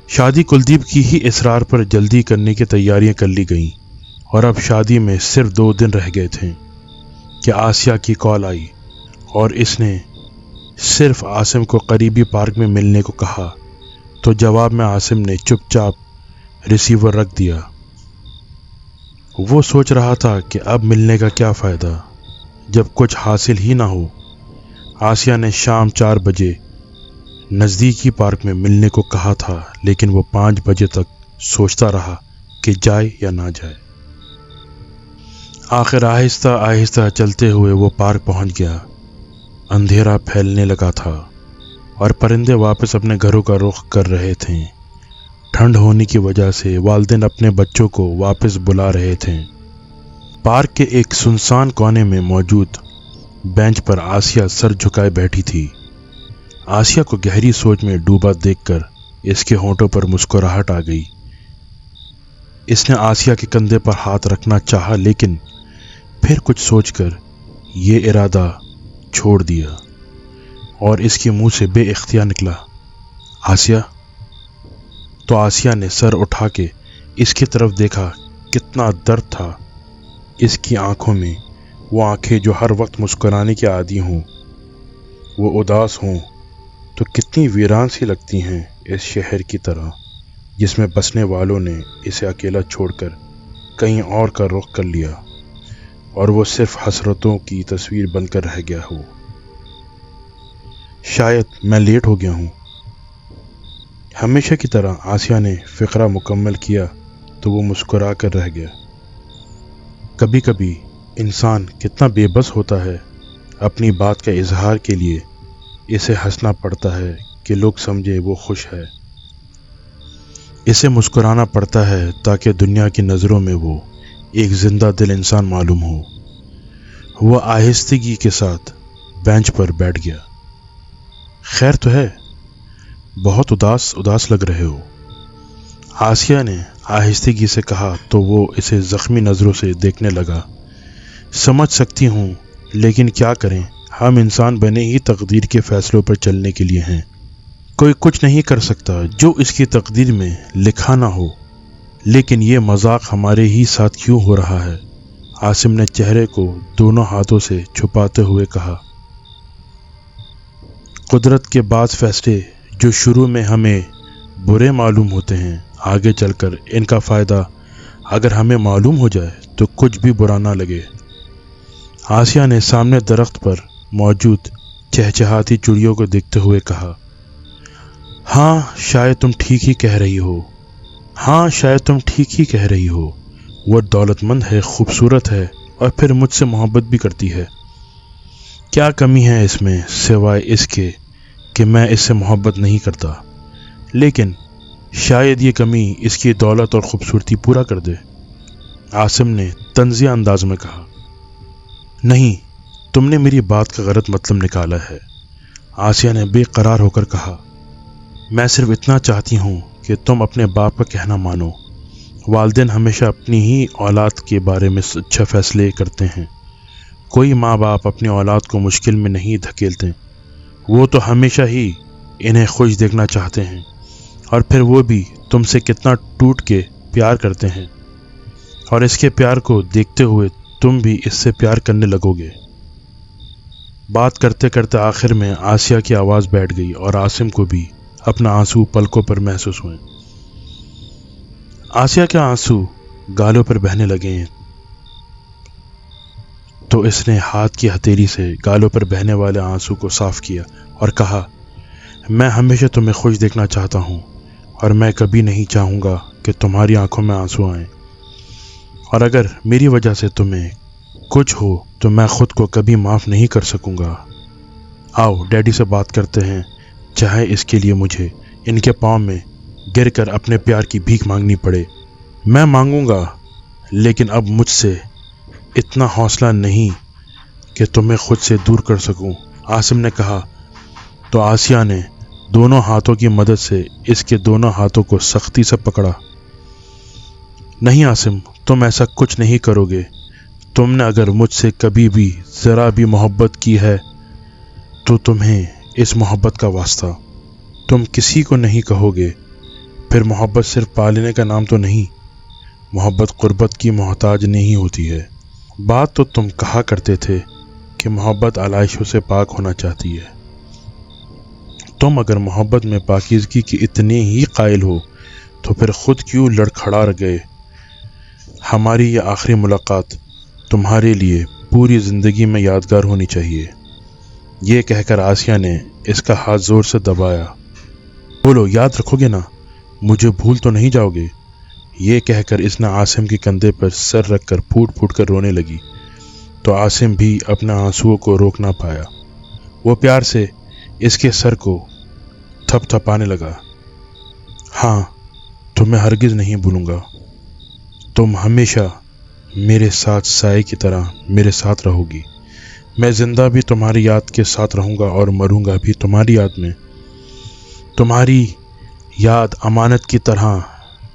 شادی کلدیپ کی ہی اصرار پر جلدی کرنے کی تیاریاں کر لی گئیں، اور اب شادی میں صرف 2 دن رہ گئے تھے کہ آسیہ کی کال آئی اور اس نے صرف عاصم کو قریبی پارک میں ملنے کو کہا، تو جواب میں عاصم نے چپ چاپ ریسیور رکھ دیا۔ وہ سوچ رہا تھا کہ اب ملنے کا کیا فائدہ جب کچھ حاصل ہی نہ ہو۔ آسیہ نے شام 4 بجے نزدیکی پارک میں ملنے کو کہا تھا، لیکن وہ 5 بجے تک سوچتا رہا کہ جائے یا نہ جائے۔ آخر آہستہ آہستہ چلتے ہوئے وہ پارک پہنچ گیا۔ اندھیرا پھیلنے لگا تھا اور پرندے واپس اپنے گھروں کا رخ کر رہے تھے۔ ٹھنڈ ہونے کی وجہ سے والدین اپنے بچوں کو واپس بلا رہے تھے۔ پارک کے ایک سنسان کونے میں موجود بینچ پر آسیہ سر جھکائے بیٹھی تھی۔ آسیہ کو گہری سوچ میں ڈوبا دیکھ کر اس کے ہونٹوں پر مسکراہٹ آ گئی۔ اس نے آسیہ کے کندھے پر ہاتھ رکھنا چاہا، لیکن پھر کچھ سوچ کر یہ ارادہ چھوڑ دیا اور اس کے منہ سے بے اختیار نکلا، آسیہ۔ تو آسیہ نے سر اٹھا کے اس کی طرف دیکھا۔ کتنا درد تھا اس کی آنکھوں میں، وہ آنکھیں جو ہر وقت مسکرانے کے عادی ہوں۔ وہ اداس ہوں تو کتنی ویران سی لگتی ہیں، اس شہر کی طرح جس میں بسنے والوں نے اسے اکیلا چھوڑ کر کہیں اور کا رخ کر لیا، اور وہ صرف حسرتوں کی تصویر بن کر رہ گیا ہو۔ شاید میں لیٹ ہو گیا ہوں۔ ہمیشہ کی طرح آسیہ نے فقرہ مکمل کیا تو وہ مسکرا کر رہ گیا۔ کبھی کبھی انسان کتنا بے بس ہوتا ہے، اپنی بات کا اظہار کے لیے اسے ہنسنا پڑتا ہے کہ لوگ سمجھے وہ خوش ہے، اسے مسکرانا پڑتا ہے تاکہ دنیا کی نظروں میں وہ ایک زندہ دل انسان معلوم ہو۔ وہ آہستگی کے ساتھ بینچ پر بیٹھ گیا۔ خیر تو ہے؟ بہت اداس لگ رہے ہو، آسیہ نے آہستگی سے کہا تو وہ اسے زخمی نظروں سے دیکھنے لگا۔ سمجھ سکتی ہوں، لیکن کیا کریں، ہم انسان بنے ہی تقدیر کے فیصلوں پر چلنے کے لیے ہیں۔ کوئی کچھ نہیں کر سکتا جو اس کی تقدیر میں لکھا نہ ہو۔ لیکن یہ مذاق ہمارے ہی ساتھ کیوں ہو رہا ہے؟ عاصم نے چہرے کو دونوں ہاتھوں سے چھپاتے ہوئے کہا۔ قدرت کے بعض فیصلے جو شروع میں ہمیں برے معلوم ہوتے ہیں، آگے چل کر ان کا فائدہ اگر ہمیں معلوم ہو جائے تو کچھ بھی برا نہ لگے۔ آسیہ نے سامنے درخت پر موجود چہچہاتی چڑیوں کو دیکھتے ہوئے کہا، ہاں شاید تم ٹھیک ہی کہہ رہی ہو، وہ دولت مند ہے، خوبصورت ہے، اور پھر مجھ سے محبت بھی کرتی ہے۔ کیا کمی ہے اس میں سوائے اس کے کہ میں اس سے محبت نہیں کرتا؟ لیکن شاید یہ کمی اس کی دولت اور خوبصورتی پورا کر دے۔ عاصم نے طنزیہ انداز میں کہا۔ نہیں، تم نے میری بات کا غلط مطلب نکالا ہے، آسیہ نے بے قرار ہو کر کہا۔ میں صرف اتنا چاہتی ہوں کہ تم اپنے باپ کا کہنا مانو۔ والدین ہمیشہ اپنی ہی اولاد کے بارے میں اچھے فیصلے کرتے ہیں۔ کوئی ماں باپ اپنی اولاد کو مشکل میں نہیں دھکیلتے، وہ تو ہمیشہ ہی انہیں خوش دیکھنا چاہتے ہیں، اور پھر وہ بھی تم سے کتنا ٹوٹ کے پیار کرتے ہیں، اور اس کے پیار کو دیکھتے ہوئے تم بھی اس سے پیار کرنے لگو گے۔ بات کرتے کرتے آخر میں آسیہ کی آواز بیٹھ گئی اور عاصم کو بھی اپنا آنسو پلکوں پر محسوس ہوئے۔ آسیہ کے آنسو گالوں پر بہنے لگے تو اس نے ہاتھ کی ہتھیلی سے گالوں پر بہنے والے آنسو کو صاف کیا اور کہا، میں ہمیشہ تمہیں خوش دیکھنا چاہتا ہوں، اور میں کبھی نہیں چاہوں گا کہ تمہاری آنکھوں میں آنسو آئیں، اور اگر میری وجہ سے تمہیں کچھ ہو تو میں خود کو کبھی معاف نہیں کر سکوں گا۔ آؤ ڈیڈی سے بات کرتے ہیں، چاہے اس کے لیے مجھے ان کے پاؤں میں گر کر اپنے پیار کی بھیک مانگنی پڑے۔ میں مانگوں گا، لیکن اب مجھ سے اتنا حوصلہ نہیں کہ تمہیں خود سے دور کر سکوں، عاصم نے کہا۔ تو آسیہ نے دونوں ہاتھوں کی مدد سے اس کے دونوں ہاتھوں کو سختی سے پکڑا۔ نہیں عاصم، تم ایسا کچھ نہیں کرو گے۔ تم نے اگر مجھ سے کبھی بھی ذرا بھی محبت کی ہے تو تمہیں اس محبت کا واسطہ۔ تم کسی کو نہیں کہو گے، پھر محبت صرف پا لینے کا نام تو نہیں، محبت قربت کی محتاج نہیں ہوتی ہے۔ بات تو تم کہا کرتے تھے کہ محبت علائشوں سے پاک ہونا چاہتی ہے۔ تم اگر محبت میں پاکیزگی کی اتنے ہی قائل ہو تو پھر خود کیوں لڑکھڑا گئے؟ ہماری یہ آخری ملاقات تمہارے لیے پوری زندگی میں یادگار ہونی چاہیے۔ یہ کہہ کر آسیہ نے اس کا ہاتھ زور سے دبایا۔ بولو، یاد رکھو گے نا؟ مجھے بھول تو نہیں جاؤ گے؟ یہ کہہ کر اس نے عاصم کے کندھے پر سر رکھ کر پھوٹ پھوٹ کر رونے لگی، تو عاصم بھی اپنے آنسوؤں کو روک نہ پایا۔ وہ پیار سے اس کے سر کو تھپ تھپانے لگا۔ ہاں، تمہیں ہرگز نہیں بھولوں گا۔ تم ہمیشہ میرے ساتھ سائے کی طرح میرے ساتھ رہو گی۔ میں زندہ بھی تمہاری یاد کے ساتھ رہوں گا اور مروں گا بھی تمہاری یاد میں۔ تمہاری یاد امانت کی طرح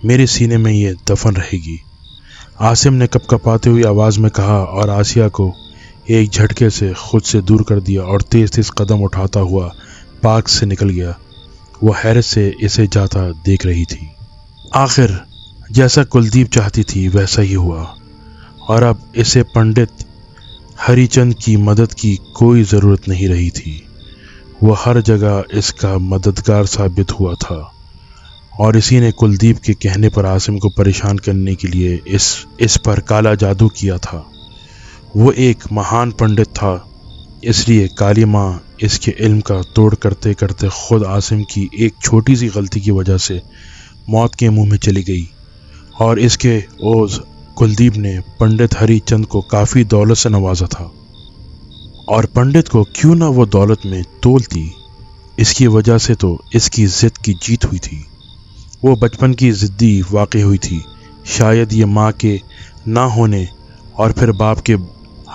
میرے سینے میں یہ دفن رہے گی، عاصم نے کپ کپاتے ہوئی آواز میں کہا، اور آسیہ کو ایک جھٹکے سے خود سے دور کر دیا اور تیز تیز قدم اٹھاتا ہوا پارک سے نکل گیا۔ وہ حیرت سے اسے جاتا دیکھ رہی تھی۔ آخر جیسا کلدیپ چاہتی تھی ویسا ہی ہوا، اور اب اسے پنڈت ہری چند کی مدد کی کوئی ضرورت نہیں رہی تھی۔ وہ ہر جگہ اس کا مددگار ثابت ہوا تھا، اور اسی نے کلدیپ کے کہنے پر عاصم کو پریشان کرنے کے لیے اس پر کالا جادو کیا تھا۔ وہ ایک مہان پنڈت تھا، اس لیے کالی ماں اس کے علم کا توڑ کرتے کرتے خود عاصم کی ایک چھوٹی سی غلطی کی وجہ سے موت کے منہ میں چلی گئی، اور اس کے عوض کلدیپ نے پنڈت ہری چند کو کافی دولت سے نوازا تھا، اور پنڈت کو کیوں نہ وہ دولت میں تولتی، اس کی وجہ سے تو اس کی ضد کی جیت ہوئی تھی۔ وہ بچپن کی ضدی واقع ہوئی تھی، شاید یہ ماں کے نہ ہونے اور پھر باپ کے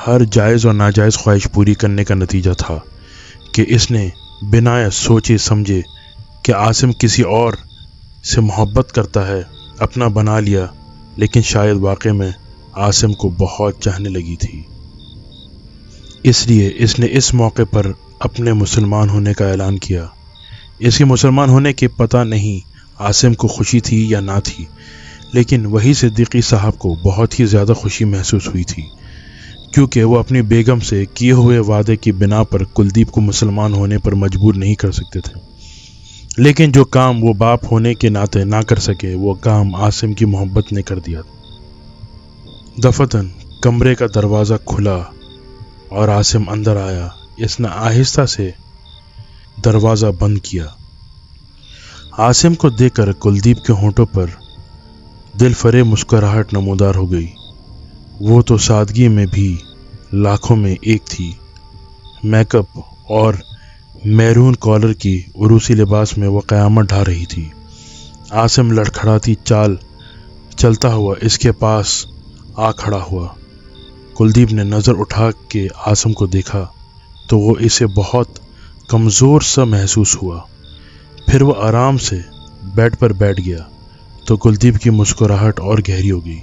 ہر جائز اور ناجائز خواہش پوری کرنے کا نتیجہ تھا کہ اس نے بنا سوچے سمجھے کہ عاصم کسی اور سے محبت کرتا ہے اپنا بنا لیا، لیکن شاید واقع میں عاصم کو بہت چاہنے لگی تھی۔ اس لیے اس نے اس موقع پر اپنے مسلمان ہونے کا اعلان کیا۔ اس کے مسلمان ہونے کے پتہ نہیں عاصم کو خوشی تھی یا نہ تھی، لیکن وہی صدیقی صاحب کو بہت ہی زیادہ خوشی محسوس ہوئی تھی، کیونکہ وہ اپنی بیگم سے کیے ہوئے وعدے کی بنا پر کلدیپ کو مسلمان ہونے پر مجبور نہیں کر سکتے تھے، لیکن جو کام وہ باپ ہونے کے ناطے نہ کر سکے وہ کام عاصم کی محبت نے کر دیا۔ دفتن کمرے کا دروازہ کھلا اور عاصم اندر آیا۔ اس نے آہستہ سے دروازہ بند کیا۔ عاصم کو دیکھ کر کلدیپ کے ہونٹوں پر دل فریب مسکراہٹ نمودار ہو گئی۔ وہ تو سادگی میں بھی لاکھوں میں ایک تھی۔ میک اپ اور میرون کالر کی عروسی لباس میں وہ قیامت ڈھا رہی تھی۔ عاصم لڑکھڑاتی چال چلتا ہوا اس کے پاس آ کھڑا ہوا۔ کلدیپ نے نظر اٹھا کے عاصم کو دیکھا تو وہ اسے بہت کمزور سا محسوس ہوا۔ پھر وہ آرام سے بیڈ پر بیٹھ گیا تو کلدیپ کی مسکراہٹ اور گہری ہو گئی۔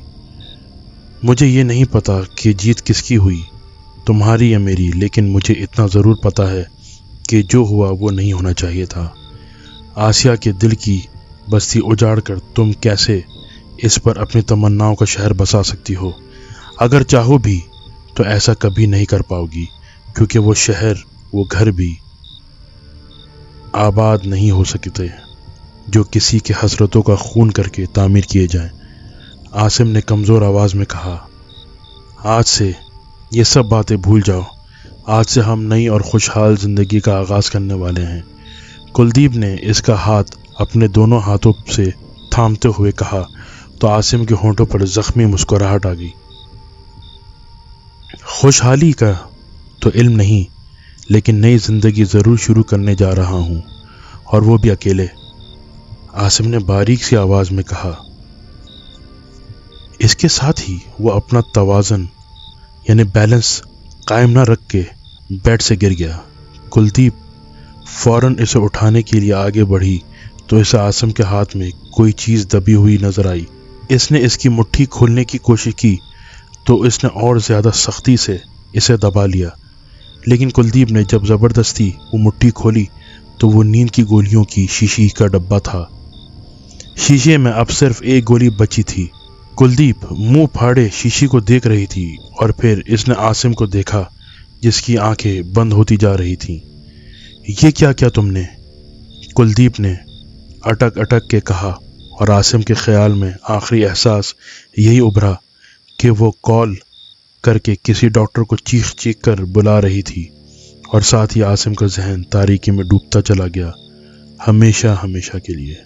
مجھے یہ نہیں پتا کہ جیت کس کی ہوئی، تمہاری یا میری، لیکن مجھے اتنا ضرور پتا ہے کہ جو ہوا وہ نہیں ہونا چاہیے تھا۔ آسیہ کے دل کی بستی اجاڑ کر تم کیسے اس پر اپنی تمناؤں کا شہر بسا سکتی ہو؟ اگر چاہو بھی تو ایسا کبھی نہیں کر پاؤ گی، کیونکہ وہ شہر، وہ گھر بھی آباد نہیں ہو سکتے جو کسی کے حسرتوں کا خون کر کے تعمیر کیے جائیں۔ عاصم نے کمزور آواز میں کہا، آج سے یہ سب باتیں بھول جاؤ، آج سے ہم نئی اور خوشحال زندگی کا آغاز کرنے والے ہیں۔ کلدیپ نے اس کا ہاتھ اپنے دونوں ہاتھوں سے थामते हुए कहा तो आसिम के होंठों पर जख्मी मुस्कुराहट आ गई। खुशहाली का तो इल्म नहीं, लेकिन नई जिंदगी जरूर शुरू करने जा रहा हूं, और वो भी अकेले, आसिम ने बारीक सी आवाज में कहा। इसके साथ ही वो अपना तवाज़न यानी बैलेंस कायम ना रख के बेड से गिर गया। कुलदीप फौरन इसे उठाने के लिए आगे बढ़ी तो इसे आसिम के हाथ में कोई चीज़ दबी हुई नजर आई। इसने इसकी मुट्ठी खोलने की कोशिश की तो इसने और ज़्यादा सख्ती से इसे दबा लिया, लेकिन कुलदीप ने जब ज़बरदस्ती वो मुट्ठी खोली तो वो नींद की गोलियों की शीशी का डब्बा था। शीशे में अब सिर्फ एक गोली बची थी। कुलदीप मुंह फाड़े शीशी को देख रही थी और फिर इसने आसिम को देखा जिसकी आंखें बंद होती जा रही थीं। ये क्या किया तुमने? कुलदीप ने अटक अटक के कहा, और आसिम के ख्याल में आखिरी एहसास यही उभरा कि वो कॉल करके किसी डॉक्टर को चीख चीख कर बुला रही थी, और साथ ही आसिम का जहन तारीकी में डूबता चला गया, हमेशा हमेशा के लिए।